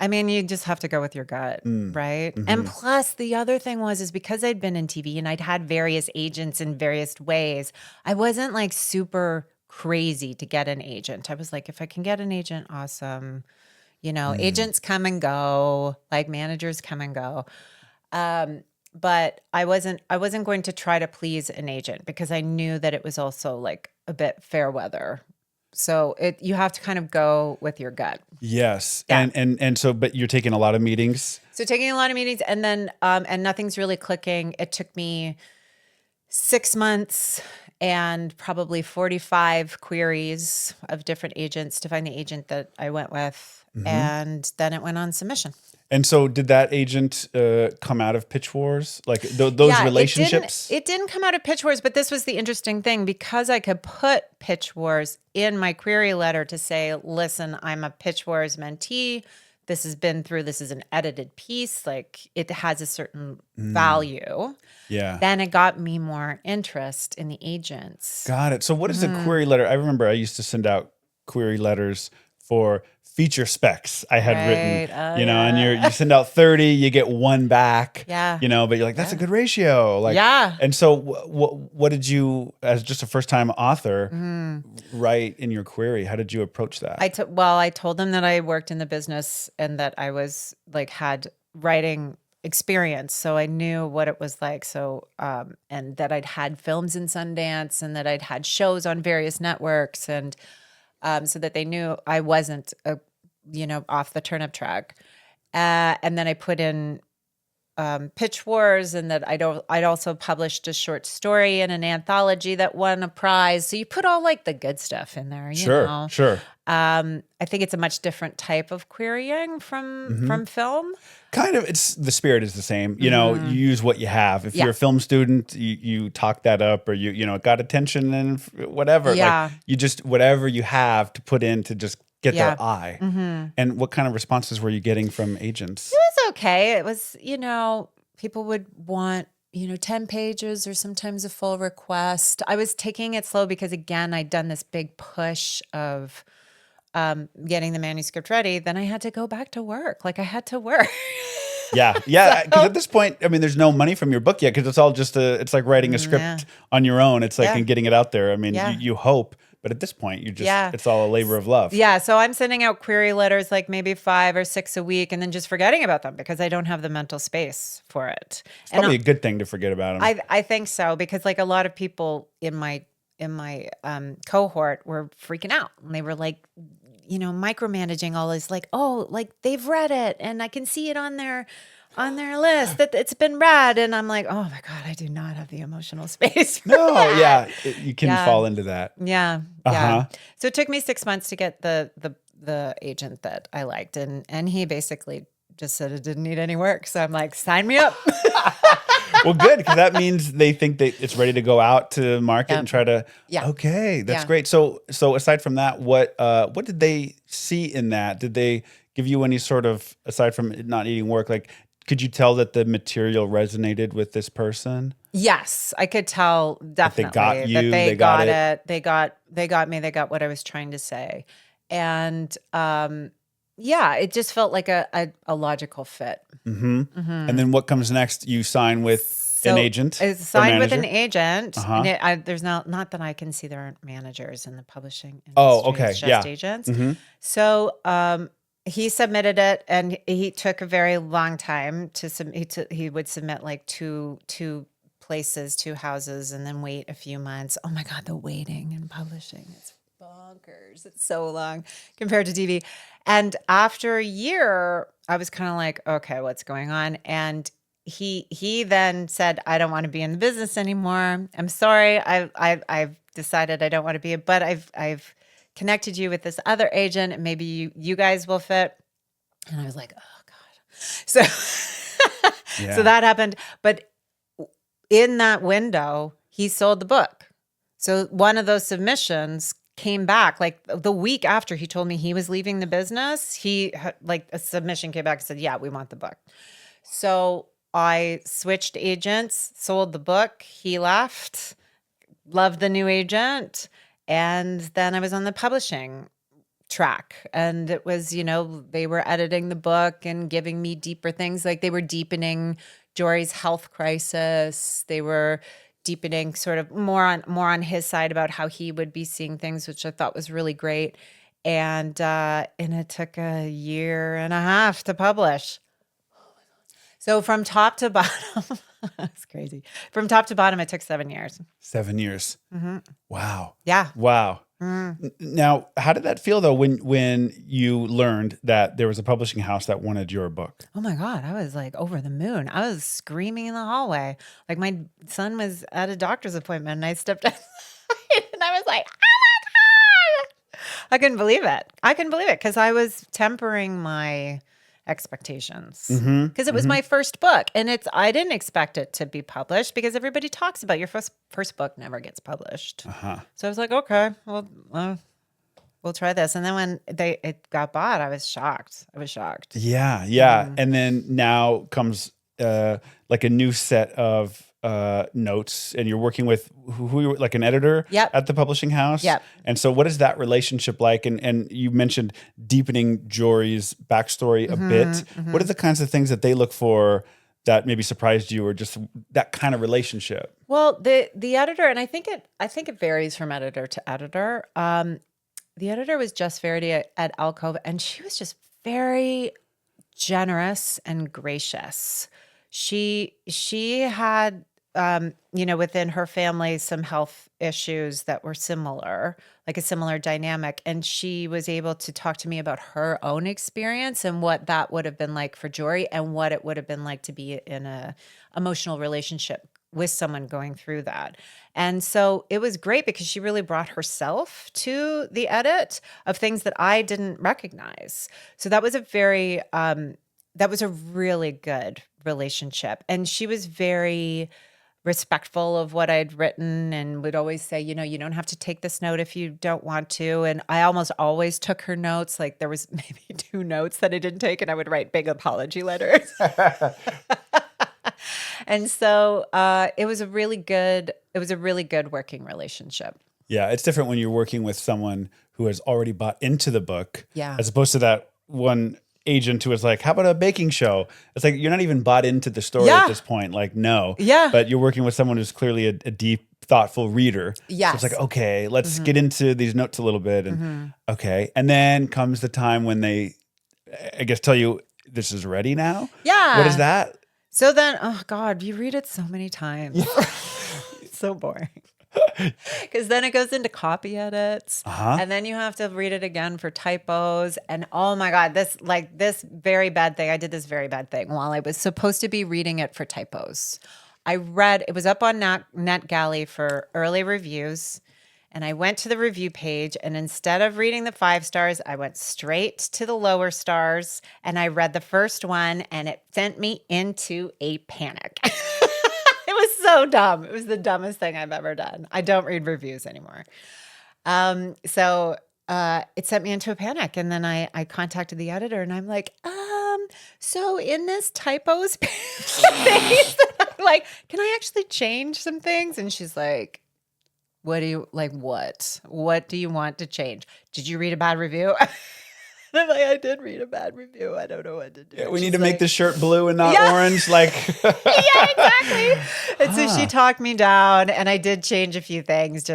Speaker 2: I mean, you just have to go with your gut, right?
Speaker 1: Mm-hmm.
Speaker 2: And plus, the other thing is because I'd been in TV and I'd had various agents in various ways, I wasn't like super crazy to get an agent. I was like, if I can get an agent, awesome. Agents come and go, like managers come and go. But I wasn't going to try to please an agent because I knew that it was also like a bit fair weather. So you have to kind of go with your gut.
Speaker 1: Yes. Yeah. And so, but you're taking a lot of meetings.
Speaker 2: So taking a lot of meetings and then, and nothing's really clicking. It took me 6 months and probably 45 queries of different agents to find the agent that I went with. And then it went on submission. And
Speaker 1: so did that agent come out of Pitch Wars? Like those relationships?
Speaker 2: It didn't come out of Pitch Wars, but this was the interesting thing. Because I could put Pitch Wars in my query letter to say, listen, I'm a Pitch Wars mentee. This is an edited piece. Like it has a certain value.
Speaker 1: Yeah.
Speaker 2: Then it got me more interest in the agents.
Speaker 1: Got it. So what is a query letter? I remember I used to send out query letters for feature specs I had written, and you send out 30, you get one back, but you're like, that's a good ratio. Like, And so what did you, as just a first time author, write in your query? How did you approach that?
Speaker 2: I told them that I worked in the business and that I was had writing experience. So I knew what it was like. So, and that I'd had films in Sundance and that I'd had shows on various networks and, so that they knew I wasn't, off the turnip track. And then I put in Pitch Wars, and that I'd also published a short story in an anthology that won a prize. So you put all like the good stuff in there. You know?
Speaker 1: Sure.
Speaker 2: I think it's a much different type of querying from film.
Speaker 1: Kind of, the spirit is the same. You use what you have. If you're a film student, you talk that up, or you got attention and whatever.
Speaker 2: Yeah.
Speaker 1: Like you just whatever you have to put in to just get their eye. And what kind of responses were you getting from agents?
Speaker 2: It was okay. It was, people would want 10 pages or sometimes a full request. I was taking it slow because, again, I'd done this big push of getting the manuscript ready. Then I had to go back to work. Like I had to work.
Speaker 1: Yeah. Yeah. Because at this point, I mean, there's no money from your book yet because it's all just it's like writing a script on your own. It's like,
Speaker 2: Yeah.
Speaker 1: and getting it out there. I mean,
Speaker 2: Yeah.
Speaker 1: you hope, but at this point, you just,
Speaker 2: Yeah.
Speaker 1: it's all a labor of love.
Speaker 2: Yeah. So I'm sending out query letters like maybe 5 or 6 a week and then just forgetting about them because I don't have the mental space for it.
Speaker 1: It's probably a good thing to forget about them.
Speaker 2: I think so because like a lot of people in my cohort were freaking out and they were like, you know, micromanaging all this, like, oh, like they've read it and I can see it on their list that it's been read. And I'm like, oh my God, I do not have the emotional space. For that.
Speaker 1: You can fall into that.
Speaker 2: Yeah. So it took me 6 months to get the agent that I liked. And he basically just said it didn't need any work. So I'm like, sign me up.
Speaker 1: Well, good, because that means they think that it's ready to go out to market and try to.
Speaker 2: Yeah.
Speaker 1: Okay, that's great. So aside from that, what did they see in that? Did they give you any sort of, aside from it not needing work, like could you tell that the material resonated with this person?
Speaker 2: Yes, I could tell definitely
Speaker 1: They got you,
Speaker 2: that they
Speaker 1: they got
Speaker 2: got it. They got me. They got what I was trying to say, and yeah, it just felt like a logical fit.
Speaker 1: And then what comes next? You sign with an agent.
Speaker 2: It's signed with an
Speaker 1: manager?
Speaker 2: agent. And there's not that I can see there aren't managers in the publishing industry.
Speaker 1: Oh, okay,
Speaker 2: It's just agents. So he submitted it, and he took a very long time to submit. He would submit like two places, 2 houses, and then wait a few months. Oh my God, the waiting in publishing is bonkers. It's so long compared to TV. And after a year, I was kind of like, okay, what's going on? And he then said, I don't want to be in the business anymore. I'm sorry. I've decided I don't want to be, but I've connected you with this other agent and maybe you guys will fit. And I was like, oh God. So, so that happened. But in that window, he sold the book. So one of those submissions came back like the week after he told me he was leaving the business. Like a submission came back and said, yeah, we want the book. So I switched agents, sold the book. He left, loved the new agent. And then I was on the publishing track. And it was, you know, they were editing the book and giving me deeper things. Like they were deepening Jory's health crisis. They were deepening sort of more on his side about how he would be seeing things, which I thought was really great. And it took a year and a half to publish. So from top to bottom, it's crazy. From top to bottom, it took 7 years.
Speaker 1: 7 years. Wow.
Speaker 2: Yeah.
Speaker 1: Wow. Now, how did that feel though when you learned that there was a publishing house that wanted your book?
Speaker 2: Oh my God, I was like over the moon. I was screaming in the hallway. Like my son was at a doctor's appointment and I stepped outside and I was like, oh my God. I couldn't believe it because I was tempering my expectations because it was my first book and I didn't expect it to be published because everybody talks about your first book never gets published. So I was like, okay, well, we'll try this. And then when it got bought, I was shocked.
Speaker 1: Yeah. And then now comes like a new set of notes, and you're working with who like an editor at the publishing house.
Speaker 2: Yep.
Speaker 1: And so what is that relationship like? And you mentioned deepening Jory's backstory a bit. What are the kinds of things that they look for that maybe surprised you, or just that kind of relationship?
Speaker 2: Well, the editor, and I think it varies from editor to editor. The editor was Jess Verity at Alcove, and she was just very generous and gracious. She had within her family, some health issues that were similar, like a similar dynamic. And she was able to talk to me about her own experience and what that would have been like for Jory and what it would have been like to be in a emotional relationship with someone going through that. And so it was great because she really brought herself to the edit of things that I didn't recognize. So that was a really good relationship. And she was very respectful of what I'd written and would always say, you don't have to take this note if you don't want to. And I almost always took her notes. Like there was maybe 2 notes that I didn't take and I would write big apology letters. And so it was a really good working relationship.
Speaker 1: Yeah. It's different when you're working with someone who has already bought into the book
Speaker 2: Yeah.
Speaker 1: as opposed to that one agent who was like, how about a baking show? It's like, you're not even bought into the story
Speaker 2: Yeah.
Speaker 1: at this point. Like, no.
Speaker 2: Yeah.
Speaker 1: But you're working with someone who's clearly a deep, thoughtful reader.
Speaker 2: Yes.
Speaker 1: So it's like, okay, let's get into these notes a little bit. And okay. And then comes the time when they, I guess, tell you this is ready now.
Speaker 2: Yeah.
Speaker 1: What is that?
Speaker 2: So then, oh God, you read it so many times. It's so boring. Because then it goes into copy edits, and then you have to read it again for typos. And oh my God, this very bad thing. I did this very bad thing while I was supposed to be reading it for typos. It was up on NetGalley for early reviews. And I went to the review page, and instead of reading the 5 stars, I went straight to the lower stars, and I read the first one, and it sent me into a panic. It was so dumb. It was the dumbest thing I've ever done. I don't read reviews anymore. So it sent me into a panic, and then I contacted the editor, and I'm like, so in this typos space, I'm like, can I actually change some things? And she's like, what do you like? What do you want to change? Did you read a bad review? And I'm like, I did read a bad review. I don't know what to do.
Speaker 1: Yeah, we need to make the shirt blue and not orange. Like,
Speaker 2: yeah, exactly. And so she talked me down, and I did change a few things,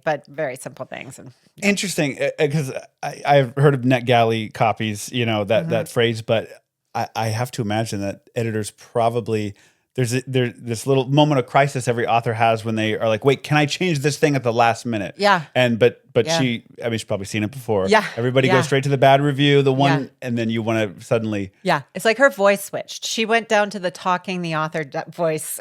Speaker 2: but very simple things. And
Speaker 1: interesting, because I've heard of NetGalley copies, that phrase, but I have to imagine that editors probably. There's this little moment of crisis every author has when they are like, wait, can I change this thing at the last minute?
Speaker 2: Yeah.
Speaker 1: But she's probably seen it before.
Speaker 2: Yeah.
Speaker 1: Everybody goes straight to the bad review, the one, and then you want to suddenly.
Speaker 2: Yeah. It's like her voice switched. She went down to the talking the author voice,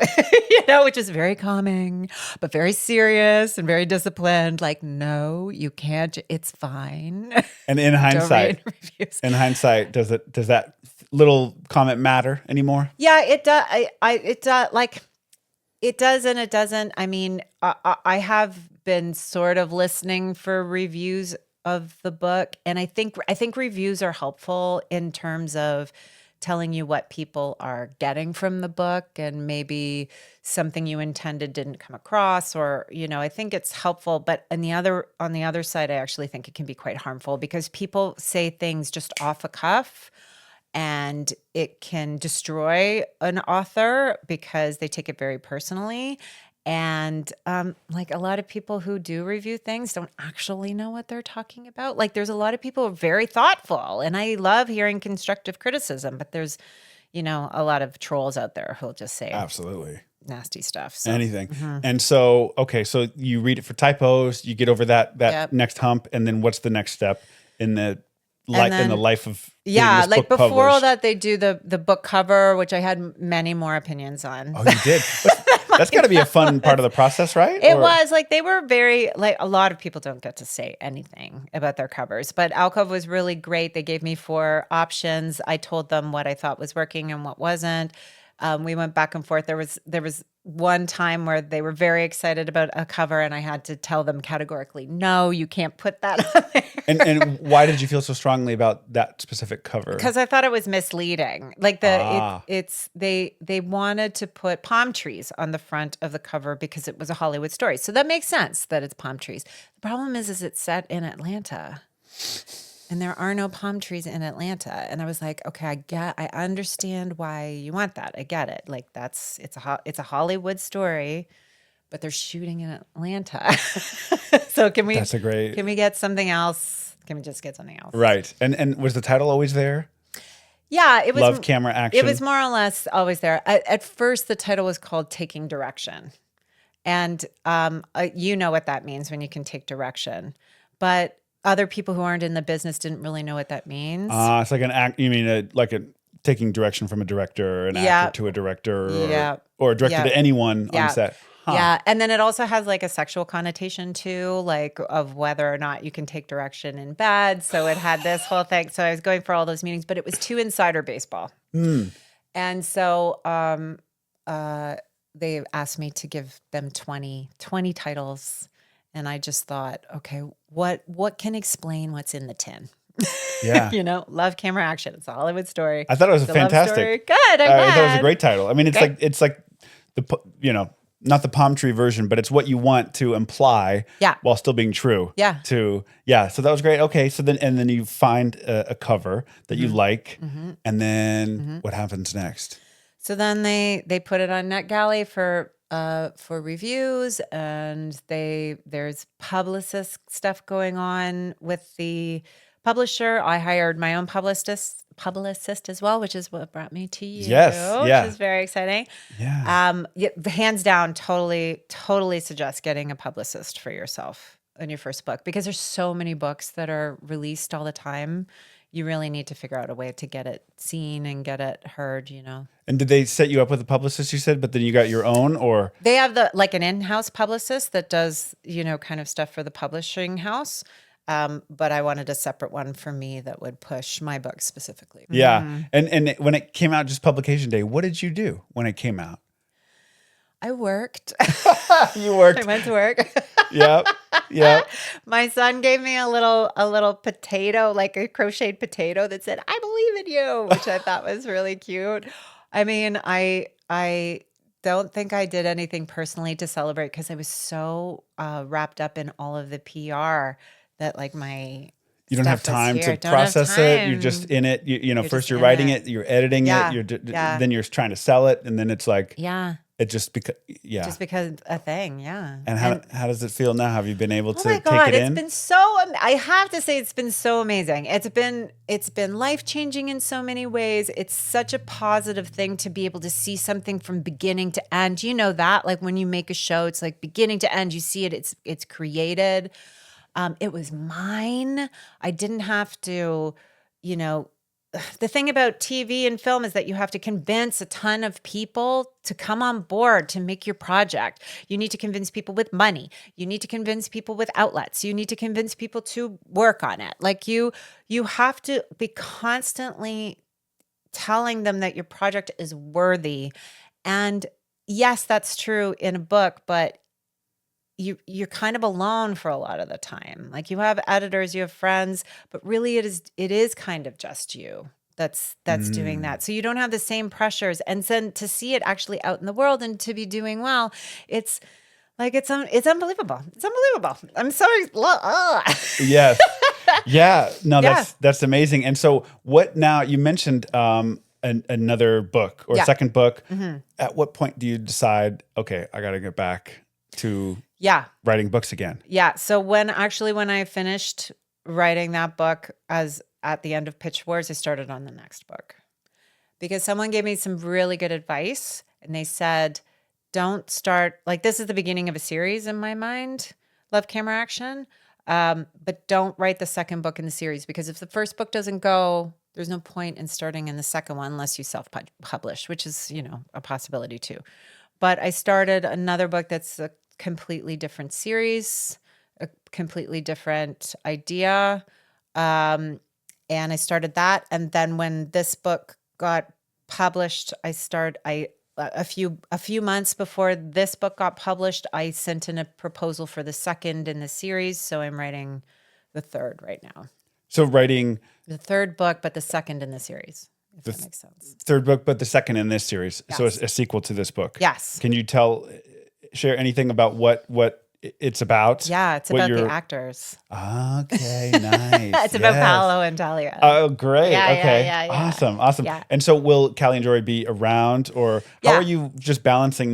Speaker 2: which is very calming, but very serious and very disciplined. Like, no, you can't. It's fine.
Speaker 1: And in hindsight, does that little comment matter anymore?
Speaker 2: Yeah, it does. It does. Like, it does and it doesn't. I mean, I have been sort of listening for reviews of the book, and I think reviews are helpful in terms of telling you what people are getting from the book, and maybe something you intended didn't come across, or I think it's helpful. But on the other side, I actually think it can be quite harmful, because people say things just off a cuff. And it can destroy an author because they take it very personally. And like a lot of people who do review things don't actually know what they're talking about. Like there's a lot of people who are very thoughtful, and I love hearing constructive criticism, but there's, a lot of trolls out there who'll just say
Speaker 1: absolutely
Speaker 2: nasty stuff. So.
Speaker 1: Anything. And so, okay, so you read it for typos, you get over that next hump, and then what's the next step in the life of getting this book
Speaker 2: before
Speaker 1: published?
Speaker 2: all that, they do the book cover, which I had many more opinions on.
Speaker 1: Oh, you did? That's got to be a fun part of the process, right?
Speaker 2: It was like they were very a lot of people don't get to say anything about their covers, but Alcove was really great. They gave me 4 options. I told them what I thought was working and what wasn't. We went back and forth. There was one time where they were very excited about a cover, and I had to tell them categorically, no, you can't put that on there.
Speaker 1: And why did you feel so strongly about that specific cover?
Speaker 2: Because I thought it was misleading. Like they wanted to put palm trees on the front of the cover because it was a Hollywood story. So that makes sense that it's palm trees. The problem is it's set in Atlanta. And there are no palm trees in Atlanta. And I was like, okay, I understand why you want that. I get it. Like it's a Hollywood story, but they're shooting in Atlanta. So can we get something else? Can we just get something else?
Speaker 1: Right. And was the title always there?
Speaker 2: Yeah, it was
Speaker 1: Love, Camera, Action.
Speaker 2: It was more or less always there. At first the title was called Taking Direction. And you know what that means when you can take direction. But other people who aren't in the business didn't really know what that means.
Speaker 1: It's like an act. You mean like a taking direction from a director, or an actor to a director, or a director to anyone on set. Huh.
Speaker 2: Yeah, and then it also has like a sexual connotation too, like of whether or not you can take direction in bed. So it had this whole thing. So I was going for all those meetings, but it was too insider baseball. And so they asked me to give them 20 titles. And I just thought, okay, what can explain what's in the tin?
Speaker 1: Yeah.
Speaker 2: Love, Camera, Action. It's a Hollywood story.
Speaker 1: I thought it was fantastic.
Speaker 2: Good. I
Speaker 1: thought it was a great title. I mean, it's like the not the palm tree version, but it's what you want to imply
Speaker 2: Yeah.
Speaker 1: while still being true.
Speaker 2: Yeah.
Speaker 1: So that was great. Okay. So then you find a cover that you like, and then what happens next?
Speaker 2: So then they put it on NetGalley for reviews, and there's publicist stuff going on with the publisher. I hired my own publicist as well, which is what brought me to you.
Speaker 1: Yes, yeah.
Speaker 2: Which is very exciting.
Speaker 1: Yeah.
Speaker 2: Hands down, totally suggest getting a publicist for yourself in your first book, because there's so many books that are released all the time. You really need to figure out a way to get it seen and get it heard,
Speaker 1: And did they set you up with a publicist, you said, but then you got your own, or?
Speaker 2: They have an in-house publicist that does, kind of stuff for the publishing house. But I wanted a separate one for me that would push my book specifically.
Speaker 1: Yeah. And when it came out, just publication day, what did you do when it came out?
Speaker 2: I worked.
Speaker 1: You worked.
Speaker 2: I went to work.
Speaker 1: Yep.
Speaker 2: My son gave me a little potato, like a crocheted potato that said, "I believe in you," which I thought was really cute. I mean, I don't think I did anything personally to celebrate, because I was so wrapped up in all of the PR that my
Speaker 1: You don't have
Speaker 2: stuff was
Speaker 1: time
Speaker 2: here.
Speaker 1: to
Speaker 2: Don't have
Speaker 1: process it. You're
Speaker 2: time.
Speaker 1: just in it. First
Speaker 2: just
Speaker 1: you're
Speaker 2: in
Speaker 1: writing
Speaker 2: it.
Speaker 1: it, you're editing
Speaker 2: Yeah.
Speaker 1: it,
Speaker 2: Yeah.
Speaker 1: then you're trying to sell it, and then it's like,
Speaker 2: Yeah.
Speaker 1: it just because,
Speaker 2: Just because a thing, yeah.
Speaker 1: And how does it feel now? Have you been able to
Speaker 2: Oh my God,
Speaker 1: take it
Speaker 2: it's
Speaker 1: in?
Speaker 2: been so, I have to say, it's been so amazing. It's been life-changing in so many ways. It's such a positive thing to be able to see something from beginning to end. You know that, when you make a show, it's like beginning to end, you see it, it's created. It was mine. I didn't have to, the thing about TV and film is that you have to convince a ton of people to come on board to make your project. You need to convince people with money. You need to convince people with outlets. You need to convince people to work on it. You have to be constantly telling them that your project is worthy. And yes, that's true in a book, but you're kind of alone for a lot of the time. You have editors, you have friends, but really it is kind of just you that's doing that. So you don't have the same pressures. And then to see it actually out in the world and to be doing well, it's unbelievable. It's unbelievable. I'm sorry.
Speaker 1: Yes. Yeah. No,
Speaker 2: Yeah.
Speaker 1: that's amazing. And so what now, you mentioned another book or
Speaker 2: Yeah.
Speaker 1: second book. At what point do you decide, okay, I got to get back to writing books again?
Speaker 2: Yeah. So when I finished writing that book at the end of Pitch Wars, I started on the next book, because someone gave me some really good advice, and they said, don't start, this is the beginning of a series in my mind, Love, Camera, Action. But don't write the second book in the series, because if the first book doesn't go, there's no point in starting in the second one unless you self-publish, which is, a possibility too. But I started another book that's a completely different series, a completely different idea. And I started that. And then when this book got published, a few months before this book got published, I sent in a proposal for the second in the series. So I'm writing the third right now.
Speaker 1: So writing
Speaker 2: The third book, but the second in the series, if that makes sense.
Speaker 1: third book, but the second in this series.
Speaker 2: Yes.
Speaker 1: So it's a sequel to this book.
Speaker 2: Yes.
Speaker 1: Can you share anything about what it's about?
Speaker 2: Yeah, it's about the actors.
Speaker 1: Okay, nice.
Speaker 2: It's about Paolo and Talia.
Speaker 1: Oh, great.
Speaker 2: Yeah,
Speaker 1: okay.
Speaker 2: yeah.
Speaker 1: Awesome.
Speaker 2: Yeah.
Speaker 1: And so will Callie and Jory be around, or how
Speaker 2: Yeah.
Speaker 1: are you just balancing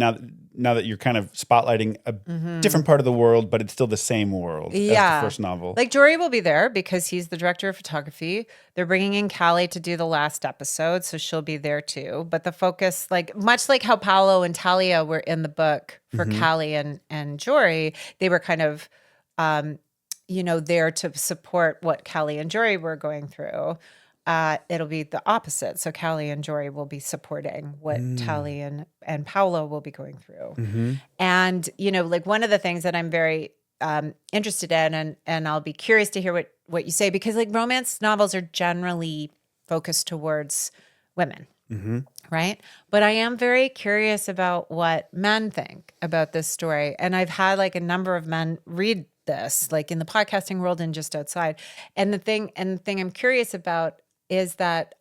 Speaker 1: now that you're kind of spotlighting a different part of the world, but it's still the same world as the first novel?
Speaker 2: Jory will be there because he's the director of photography. They're bringing in Callie to do the last episode, so she'll be there too. But the focus, much like how Paolo and Talia were in the book for Callie and Jory, they were kind of, there to support what Callie and Jory were going through. It'll be the opposite. So Callie and Jory will be supporting what Talia and Paolo will be going through. And, one of the things that I'm very interested in, and I'll be curious to hear what you say, because romance novels are generally focused towards women, right? But I am very curious about what men think about this story. And I've had a number of men read this, in the podcasting world and just outside. And the thing I'm curious about is that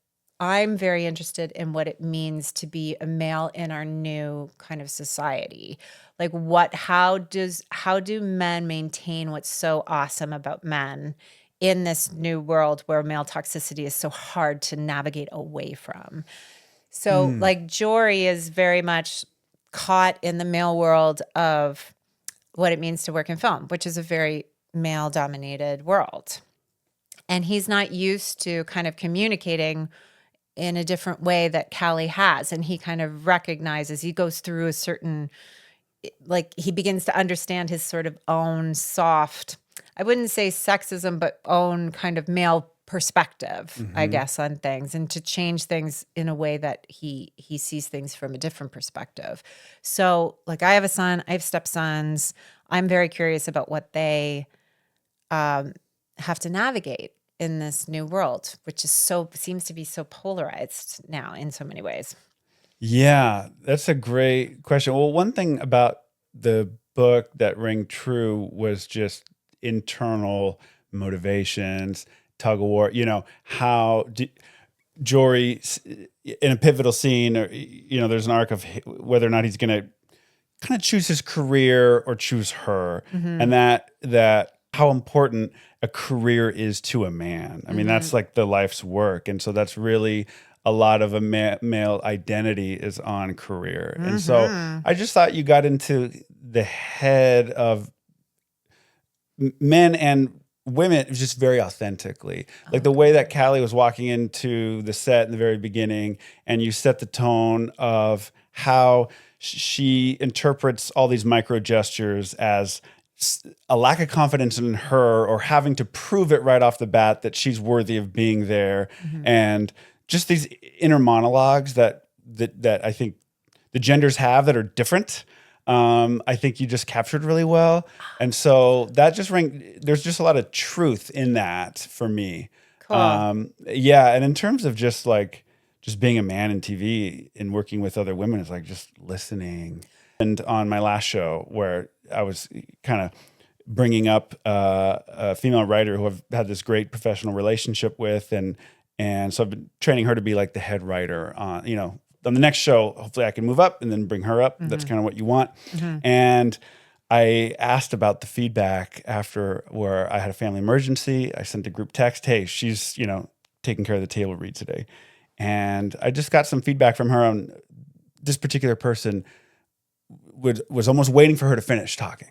Speaker 2: I'm very interested in what it means to be a male in our new kind of society. Like how do men maintain what's so awesome about men in this new world where male toxicity is so hard to navigate away from? So like Jory is very much caught in the male world of what it means to work in film, which is a very male dominated world. And he's not used to kind of communicating in a different way that Callie has. And he kind of recognizes, he goes through a certain, like he begins to understand his sort of own soft, I wouldn't say sexism, but own kind of male perspective, I guess, on things, and to change things in a way that he sees things from a different perspective. So like I have a son, I have stepsons. I'm very curious about what they have to navigate in this new world, which is seems to be so polarized now in so many ways.
Speaker 1: Yeah, that's a great question. Well, one thing about the book that rang true was just internal motivations, tug of war. How Jory in a pivotal scene, or there's an arc of whether or not he's going to kind of choose his career or choose her, and that how important a career is to a man. I mean, that's like the life's work, and so that's really a lot of a male identity is on career. And so I just thought you got into the head of men and women just very authentically. Like the way that Callie was walking into the set in the very beginning, and you set the tone of how she interprets all these micro gestures as a lack of confidence in her, or having to prove it right off the bat that she's worthy of being there. And just these inner monologues that I think the genders have that are different. I think you just captured really well. And so that just there's just a lot of truth in that for me.
Speaker 2: Cool.
Speaker 1: Yeah. And in terms of just being a man in TV and working with other women, is like just listening. And on my last show, where I was kind of bringing up a female writer who I've had this great professional relationship with, and so I've been training her to be like the head writer on, on the next show. Hopefully I can move up and then bring her up. That's kind of what you want. And I asked about the feedback after, where I had a family emergency. I sent a group text, hey, she's, taking care of the table read today. And I just got some feedback from her on this particular person was almost waiting for her to finish talking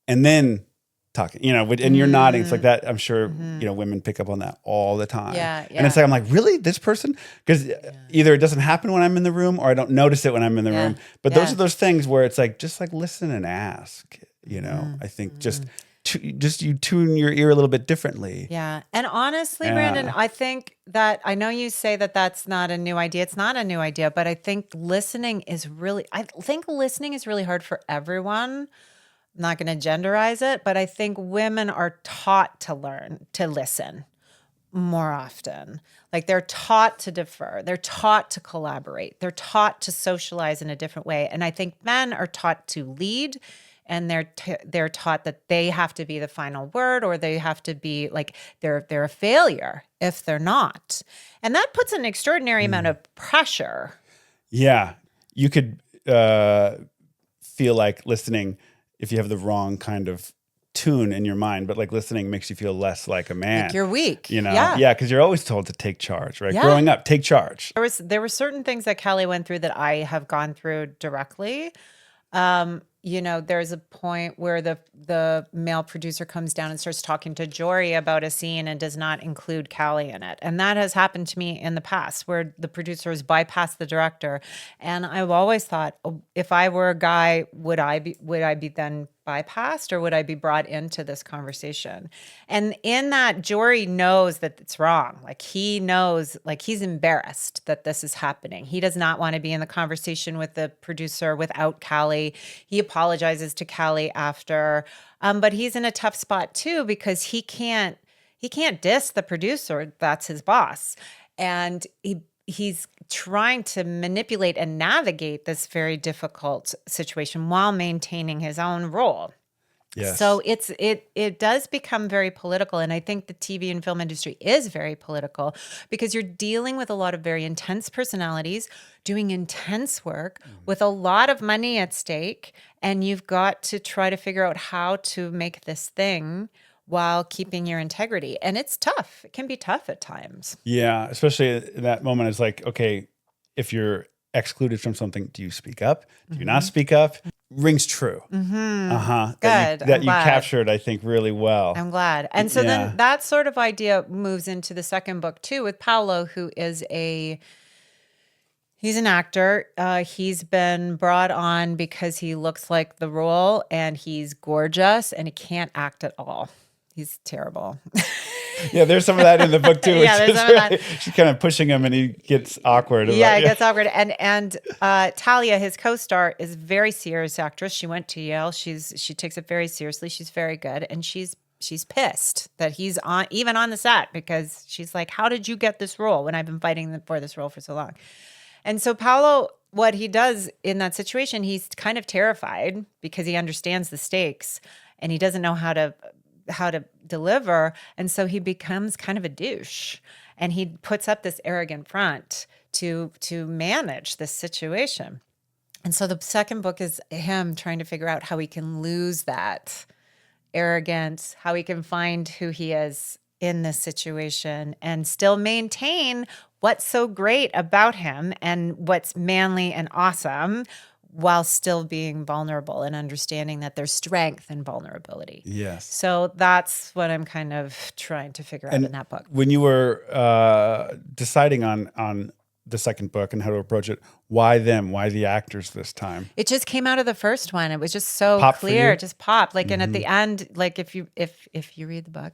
Speaker 1: and then talking, and you're nodding. It's like that. I'm sure, women pick up on that all the time.
Speaker 2: Yeah.
Speaker 1: And it's like, I'm like, really, this person? Because either it doesn't happen when I'm in the room, or I don't notice it when I'm in the room. But those are those things where it's like, just like listen and ask, I think just you tune your ear a little bit differently.
Speaker 2: Yeah. And honestly, Brandon, I think that, I know you say that that's not a new idea. It's not a new idea, but I think listening is really hard for everyone. I'm not going to genderize it, but I think women are taught to learn to listen more often. Like they're taught to defer. They're taught to collaborate. They're taught to socialize in a different way. And I think men are taught to lead, and they're taught that they have to be the final word, or they have to be like they're a failure if they're not. And that puts an extraordinary amount of pressure.
Speaker 1: Yeah. You could feel like listening if you have the wrong kind of tune in your mind, but like listening makes you feel less like a man.
Speaker 2: Like you're weak.
Speaker 1: Yeah, because you're always told to take charge, right?
Speaker 2: Yeah.
Speaker 1: Growing up, take charge.
Speaker 2: There were certain things that Callie went through that I have gone through directly. There's a point where the male producer comes down and starts talking to Jory about a scene and does not include Callie in it. And that has happened to me in the past, where the producer has bypassed the director. And I've always thought, oh, if I were a guy, would I be then bypassed, or would I be brought into this conversation? And in that, Jory knows that it's wrong. Like he knows, like he's embarrassed that this is happening. He does not want to be in the conversation with the producer without Callie. He apologizes to Callie after, but he's in a tough spot too, because he can't diss the producer. That's his boss. And he's trying to manipulate and navigate this very difficult situation while maintaining his own role.
Speaker 1: Yes.
Speaker 2: So it does become very political, and I think the TV and film industry is very political because you're dealing with a lot of very intense personalities doing intense work with a lot of money at stake, and you've got to try to figure out how to make this thing while keeping your integrity. And it's tough. It can be tough at times.
Speaker 1: Yeah, especially in that moment, it's like, okay, if you're excluded from something, do you speak up? Do you not speak up? Rings true.
Speaker 2: Good.
Speaker 1: That
Speaker 2: I'm
Speaker 1: you
Speaker 2: glad.
Speaker 1: captured, I think, really well.
Speaker 2: I'm glad. And so then that sort of idea moves into the second book too, with Paolo, who is he's an actor. He's been brought on because he looks like the role and he's gorgeous and he can't act at all. He's terrible.
Speaker 1: Yeah, there's some of that in the book too.
Speaker 2: Yeah, there's some of that.
Speaker 1: She's kind of pushing him and he gets awkward.
Speaker 2: Yeah, it gets awkward. And Talia, his co-star, is a very serious actress. She went to Yale. She takes it very seriously. She's very good. And she's pissed that he's even on the set because she's like, how did you get this role when I've been fighting for this role for so long? And so Paolo, what he does in that situation, he's kind of terrified because he understands the stakes and he doesn't know how to deliver. And so he becomes kind of a douche and he puts up this arrogant front to manage this situation. And so the second book is him trying to figure out how he can lose that arrogance, how he can find who he is in this situation and still maintain what's so great about him and what's manly and awesome while still being vulnerable and understanding that there's strength in vulnerability.
Speaker 1: Yes.
Speaker 2: So that's what I'm kind of trying to figure out in that book.
Speaker 1: When you were deciding on the second book and how to approach it, why them? Why the actors this time?
Speaker 2: It just came out of the first one. It was just so
Speaker 1: Popped for
Speaker 2: clear.
Speaker 1: you?
Speaker 2: It just popped. Like, and at the end, like if you read the book,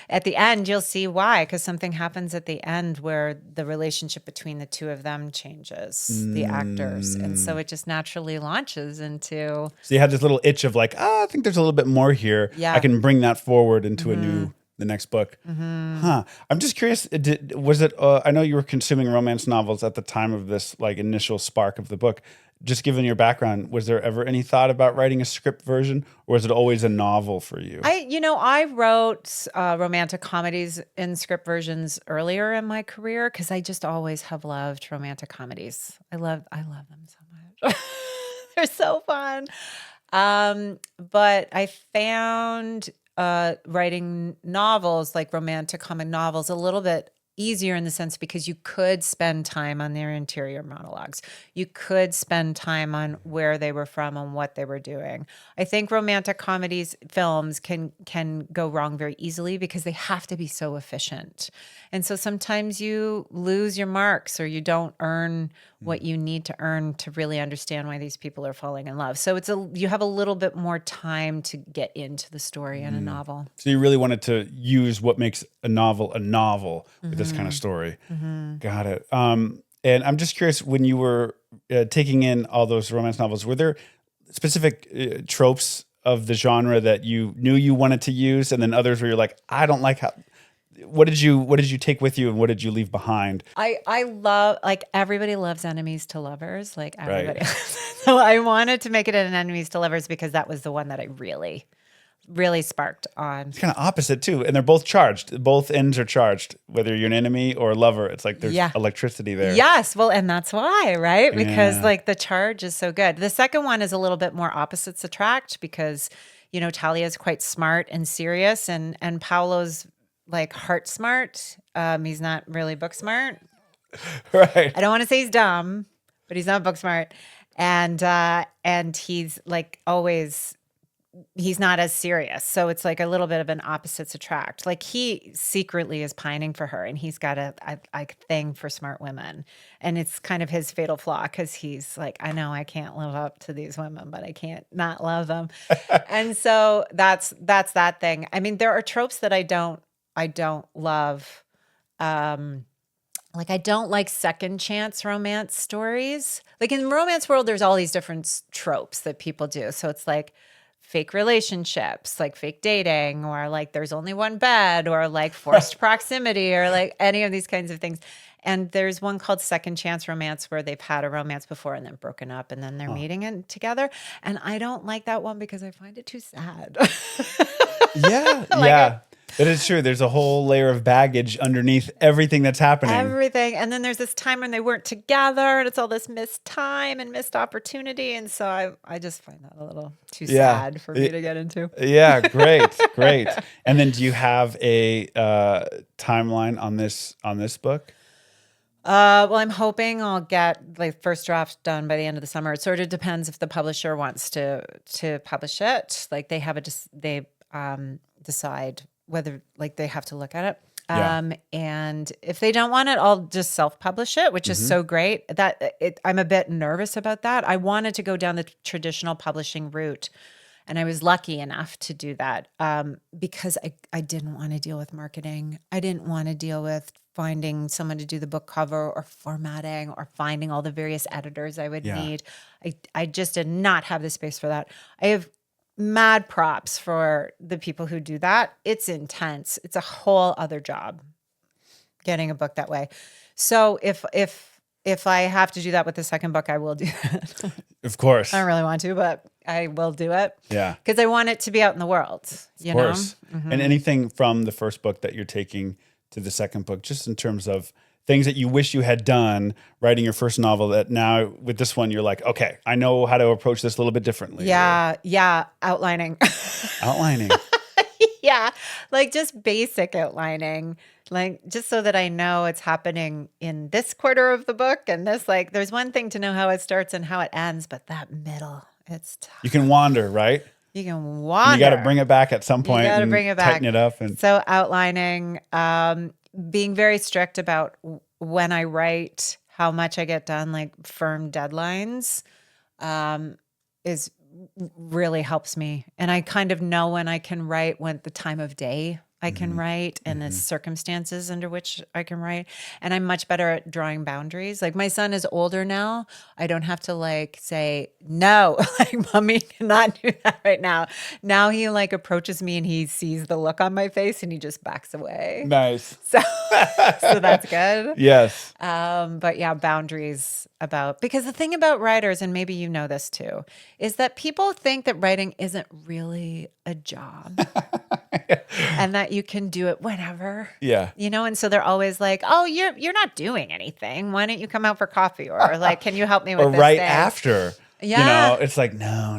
Speaker 2: at the end you'll see why, because something happens at the end where the relationship between the two of them changes, the actors, and so it just naturally launches into.
Speaker 1: So you had this little itch of like, I think there's a little bit more here.
Speaker 2: Yeah.
Speaker 1: I can bring that forward into the next book. Huh. I'm just curious, was it, I know you were consuming romance novels at the time of this like initial spark of the book. Just given your background, was there ever any thought about writing a script version or was it always a novel for you?
Speaker 2: I wrote romantic comedies in script versions earlier in my career because I just always have loved romantic comedies. I love them so much. They're so fun. But I found writing novels, like romantic comic novels, a little bit easier in the sense because you could spend time on their interior monologues. You could spend time on where they were from and what they were doing. I think romantic comedies, films can go wrong very easily because they have to be so efficient. And so sometimes you lose your marks or you don't earn what you need to earn to really understand why these people are falling in love. So you have a little bit more time to get into the story in a novel.
Speaker 1: So you really wanted to use what makes a novel with this kind of story. Got it. And I'm just curious, when you were taking in all those romance novels, were there specific tropes of the genre that you knew you wanted to use, and then others where you're like, I don't like how? What did you take with you, and what did you leave behind?
Speaker 2: I love, like, everybody loves enemies to lovers, like everybody.
Speaker 1: Right.
Speaker 2: So I wanted to make it an enemies to lovers because that was the one that I really sparked on.
Speaker 1: It's kind of opposite too, and they're both charged. Both ends are charged, whether you're an enemy or a lover. It's like there's electricity there.
Speaker 2: Yes, well, and that's why, right? Because
Speaker 1: Yeah.
Speaker 2: like the charge is so good. The second one is a little bit more opposites attract because, Talia is quite smart and serious, and Paolo's like heart smart. He's not really book smart.
Speaker 1: Right.
Speaker 2: I don't want to say he's dumb, but he's not book smart. And he's like always, he's not as serious. So it's like a little bit of an opposites attract. Like he secretly is pining for her and he's got a thing for smart women. And it's kind of his fatal flaw because he's like, I know I can't live up to these women, but I can't not love them. And so that's that thing. I mean, there are tropes that I don't love. Like I don't like second chance romance stories. Like in the romance world, there's all these different tropes that people do. So it's like fake relationships, like fake dating, or like there's only one bed, or like forced proximity, or like any of these kinds of things. And there's one called Second Chance Romance where they've had a romance before and then broken up and then they're meeting it together. And I don't like that one because I find it too sad.
Speaker 1: Yeah, yeah. That is true. There's a whole layer of baggage underneath everything that's happening.
Speaker 2: Everything. And then there's this time when they weren't together and it's all this missed time and missed opportunity. And so I just find that a little too sad for me to get into.
Speaker 1: Yeah, great, great. And then do you have a timeline on this book?
Speaker 2: Well, I'm hoping I'll get like first draft done by the end of the summer. It sort of depends if the publisher wants to publish it. Like they have decide whether like they have to look at it. And if they don't want it, I'll just self-publish it, which is so great. I'm a bit nervous about that. I wanted to go down the traditional publishing route, and I was lucky enough to do that because I didn't want to deal with marketing. I didn't want to deal with finding someone to do the book cover or formatting or finding all the various editors I would need. I just did not have the space for that. I have mad props for the people who do that. It's intense. It's a whole other job getting a book that way. So if I have to do that with the second book, I will do that.
Speaker 1: Of course.
Speaker 2: I don't really want to, but I will do it.
Speaker 1: Yeah.
Speaker 2: Because I want it to be out in the world.
Speaker 1: Of course. And anything from the first book that you're taking to the second book, just in terms of things that you wish you had done writing your first novel that now with this one, you're like, okay, I know how to approach this a little bit differently.
Speaker 2: Yeah. Outlining.
Speaker 1: Outlining.
Speaker 2: Yeah. Like just basic outlining, like just so that I know it's happening in this quarter of the book and this, like, there's one thing to know how it starts and how it ends, but that middle, it's tough.
Speaker 1: You can wander, right?
Speaker 2: You can wander.
Speaker 1: And you got to bring it back at some point.
Speaker 2: You got to bring it back.
Speaker 1: Tighten it up. And
Speaker 2: so outlining, being very strict about when I write, how much I get done, like firm deadlines, is really helps me. And I kind of know when I can write, when the time of day I can write and the circumstances under which I can write. And I'm much better at drawing boundaries. Like my son is older now. I don't have to like say, no, like mommy cannot do that right now. Now he like approaches me and he sees the look on my face and he just backs away.
Speaker 1: nice.
Speaker 2: So that's good.
Speaker 1: Yes.
Speaker 2: But yeah, boundaries because the thing about writers, and maybe you know this too, is that people think that writing isn't really a job and that you can do it whenever.
Speaker 1: Yeah.
Speaker 2: You know, and so they're always like, oh, you're not doing anything. Why don't you come out for coffee? Or like, can you help me with
Speaker 1: Or
Speaker 2: this
Speaker 1: right
Speaker 2: thing?
Speaker 1: after.
Speaker 2: Yeah.
Speaker 1: You know, it's like, no.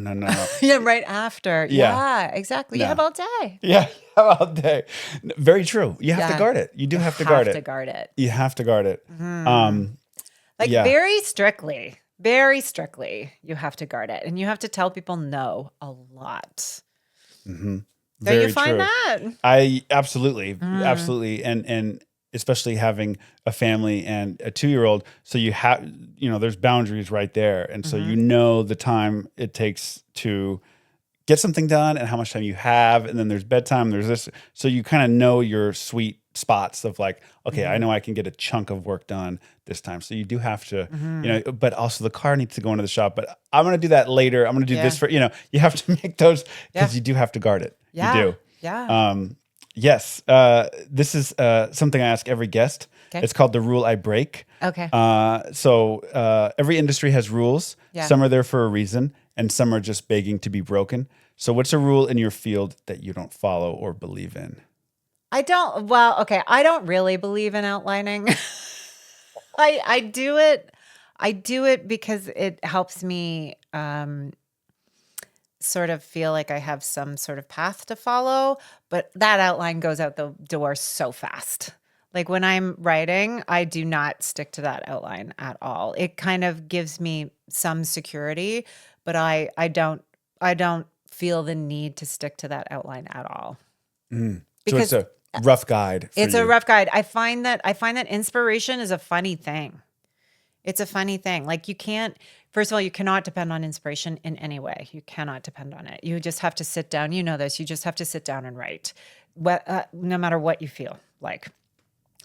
Speaker 2: Yeah, right after. Yeah, exactly.
Speaker 1: No.
Speaker 2: You have all day.
Speaker 1: Yeah, all day. Very true. You have to guard it. You do have to guard it. You have to guard it.
Speaker 2: Very strictly, you have to guard it. And you have to tell people no a lot. Don't you find that?
Speaker 1: I absolutely. And especially having a family and a 2-year-old. So you have, there's boundaries right there. And so you know the time it takes to get something done and how much time you have. And then there's bedtime, there's this. So you kind of know your sweet spots of like, okay, I know I can get a chunk of work done this time. So you do have to, but also the car needs to go into the shop. But I'm going to do that later. I'm going to do this for, you have to make those because you do have to guard it.
Speaker 2: Yeah.
Speaker 1: You do.
Speaker 2: Yeah.
Speaker 1: Yes. This is something I ask every guest.
Speaker 2: Okay.
Speaker 1: It's called the rule I break.
Speaker 2: Okay.
Speaker 1: So every industry has rules.
Speaker 2: Yeah.
Speaker 1: Some are there for a reason, and some are just begging to be broken. So what's a rule in your field that you don't follow or believe in?
Speaker 2: I don't really believe in outlining. I do it because it helps me sort of feel like I have some sort of path to follow, but that outline goes out the door so fast. Like when I'm writing, I do not stick to that outline at all. It kind of gives me some security, but I don't feel the need to stick to that outline at all.
Speaker 1: Because so it's a rough guide.
Speaker 2: It's a rough guide. I find that inspiration is a funny thing. It's a funny thing. Like first of all, you cannot depend on inspiration in any way. You cannot depend on it. You just have to sit down. You know this. You just have to sit down and write, no matter what you feel like.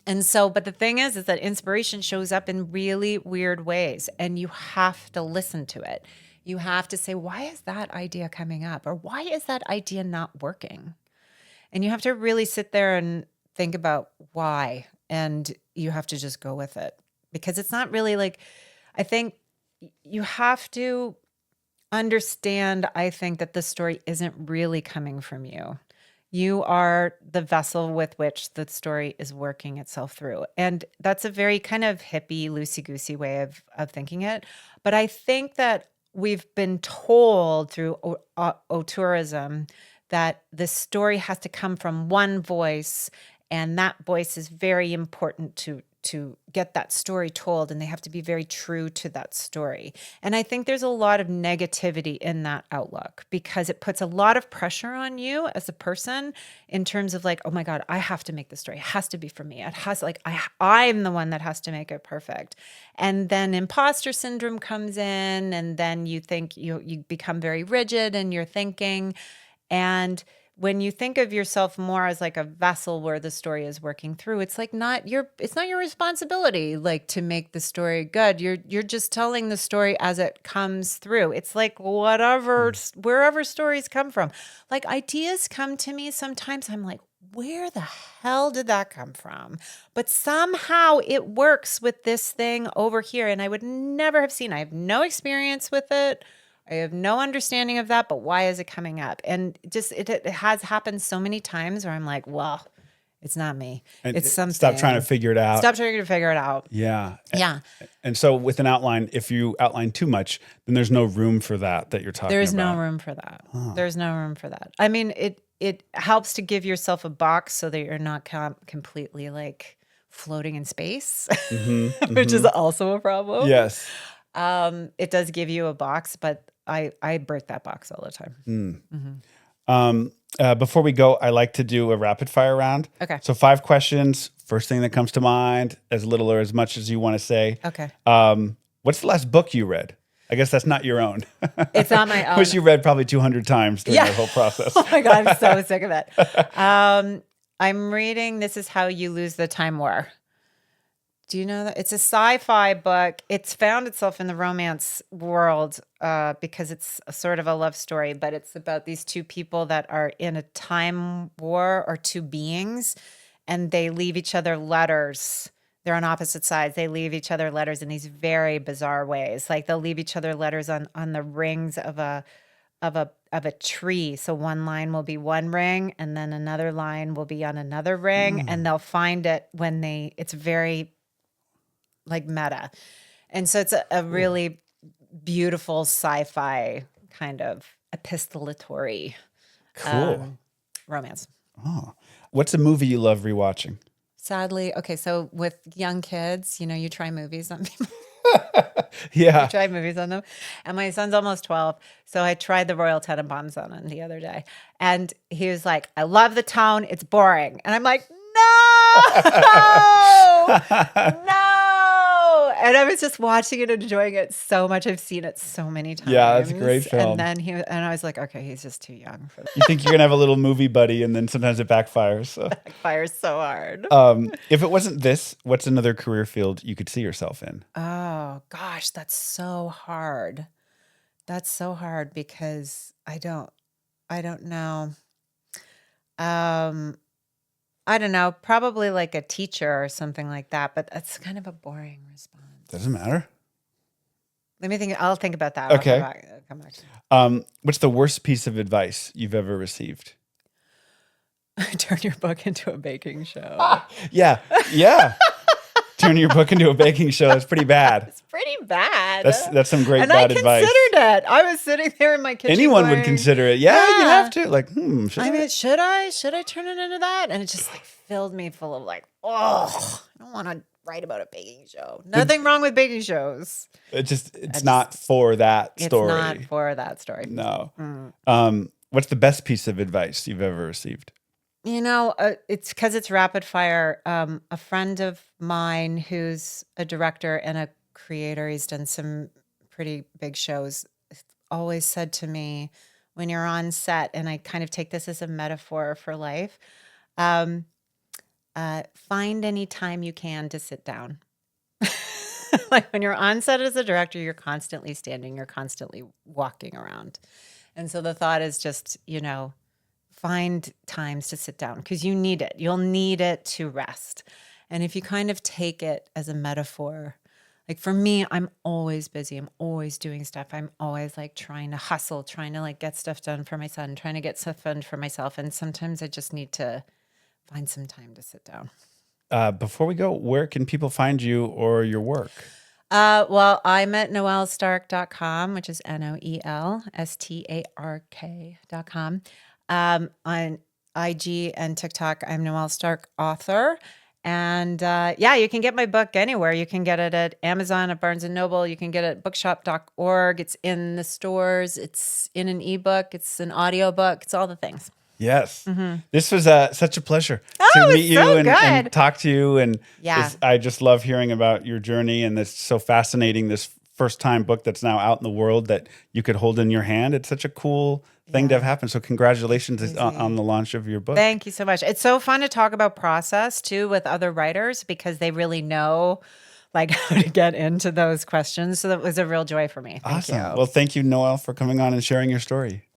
Speaker 2: And so, but the thing is that inspiration shows up in really weird ways, and you have to listen to it. You have to say, why is that idea coming up? Or why is that idea not working? And you have to really sit there and think about why. and you have to just go with it, because it's not really like, I think you have to understand, I think, that the story isn't really coming from you. You are the vessel with which the story is working itself through. And that's a very kind of hippie, loosey-goosey way of thinking it. But I think that we've been told through auteurism that the story has to come from one voice, and that voice is very important to get that story told, and they have to be very true to that story. And I think there's a lot of negativity in that outlook, because it puts a lot of pressure on you as a person in terms of like, oh my God, I have to make the story. It has to be for me. It has, like, I'm the one that has to make it perfect. And then imposter syndrome comes in, and then you think you become very rigid in your thinking. And when you think of yourself more as like a vessel where the story is working through, it's like it's not your responsibility, like, to make the story good. You're just telling the story as it comes through. It's like wherever stories come from. Like, ideas come to me sometimes, I'm like, where the hell did that come from? But somehow it works with this thing over here, and I would never have seen. I have no experience with it. I have no understanding of that, but why is it coming up? And just it has happened so many times where I'm like, well, it's not me.
Speaker 1: And
Speaker 2: It's something.
Speaker 1: stop trying to figure it out.
Speaker 2: Stop trying to figure it out.
Speaker 1: Yeah.
Speaker 2: Yeah.
Speaker 1: And so with an outline, if you outline too much, then there's no room for that you're talking about.
Speaker 2: There's no room for that. There's no room for that. I mean, it helps to give yourself a box so that you're not completely like floating in space, which is also a problem.
Speaker 1: Yes.
Speaker 2: It does give you a box, but I break that box all the time.
Speaker 1: Before we go, I like to do a rapid fire round.
Speaker 2: Okay.
Speaker 1: So 5 questions. First thing that comes to mind, as little or as much as you want to say.
Speaker 2: Okay.
Speaker 1: What's the last book you read? I guess that's not your own.
Speaker 2: It's not my own.
Speaker 1: Which you read probably 200 times during the whole process.
Speaker 2: Oh my God, I'm so sick of it. I'm reading This Is How You Lose the Time War. Do you know that? It's a sci-fi book. It's found itself in the romance world because it's a sort of a love story, but it's about these two people that are in a time war, or two beings, and they leave each other letters. They're on opposite sides. They leave each other letters in these very bizarre ways. Like, they'll leave each other letters on the rings of a tree. So one line will be one ring, and then another line will be on another ring, and they'll find it when it's very like meta. And so it's a really beautiful sci-fi kind of epistolatory romance.
Speaker 1: Oh. What's a movie you love rewatching?
Speaker 2: Sadly, okay, so with young kids, you try movies on people.
Speaker 1: Yeah.
Speaker 2: I tried movies on them. And my son's almost 12. So I tried the Royal Tenenbaums on him the other day. And he was like, I love the tone. It's boring. And I'm like, no, no. And I was just watching it and enjoying it so much. I've seen it so many times.
Speaker 1: Yeah, it's a great film.
Speaker 2: And then I was like, okay, he's just too young for that.
Speaker 1: You think you're going to have a little movie buddy, and then sometimes it backfires. So.
Speaker 2: Backfires so hard.
Speaker 1: If it wasn't this, what's another career field you could see yourself in?
Speaker 2: Oh, gosh, that's so hard. That's so hard because I don't know. I don't know, probably like a teacher or something like that, but that's kind of a boring response.
Speaker 1: Doesn't matter.
Speaker 2: Let me think. I'll think about that.
Speaker 1: Okay.
Speaker 2: I'll come back to you.
Speaker 1: What's the worst piece of advice you've ever received?
Speaker 2: Turn your book into a baking show.
Speaker 1: Yeah. Turn your book into a baking show. It's pretty bad.
Speaker 2: It's pretty bad.
Speaker 1: That's some great
Speaker 2: and
Speaker 1: bad advice.
Speaker 2: I considered it. I was sitting there in my kitchen.
Speaker 1: Anyone would consider it. Yeah, you have to. Like, should I?
Speaker 2: Should I turn it into that? And it just like filled me full of like, I don't want to write about a baking show. Nothing wrong with baking shows.
Speaker 1: It's not for that story.
Speaker 2: It's not for that story.
Speaker 1: No. What's the best piece of advice you've ever received?
Speaker 2: It's because it's rapid fire. A friend of mine who's a director and a creator, he's done some pretty big shows, always said to me, when you're on set, and I kind of take this as a metaphor for life, find any time you can to sit down. Like, when you're on set as a director, you're constantly standing, you're constantly walking around. And so the thought is just, find times to sit down because you need it. You'll need it to rest. And if you kind of take it as a metaphor, like for me, I'm always busy. I'm always doing stuff. I'm always like trying to hustle, trying to like get stuff done for my son, trying to get stuff done for myself. And sometimes I just need to find some time to sit down.
Speaker 1: Before we go, where can people find you or your work?
Speaker 2: Well, I'm at noelstark.com, which is NOELSTARK.com. On IG and TikTok, I'm Noël Stark author. And you can get my book anywhere. You can get it at Amazon, at Barnes & Noble. You can get it at bookshop.org. It's in the stores. It's in an ebook. It's an audiobook. It's all the things.
Speaker 1: Yes. This was such a pleasure
Speaker 2: Oh,
Speaker 1: to
Speaker 2: it's
Speaker 1: meet you
Speaker 2: so
Speaker 1: and
Speaker 2: good.
Speaker 1: talk to you. And
Speaker 2: Yeah.
Speaker 1: I just love hearing about your journey, and it's so fascinating, this first time book that's now out in the world that you could hold in your hand. It's such a cool thing to have happen. So congratulations on the launch of your book.
Speaker 2: Thank you so much. It's so fun to talk about process too with other writers because they really know like how to get into those questions. So that was a real joy for me. Thank
Speaker 1: Awesome.
Speaker 2: you.
Speaker 1: Well, thank you, Noël, for coming on and sharing your story.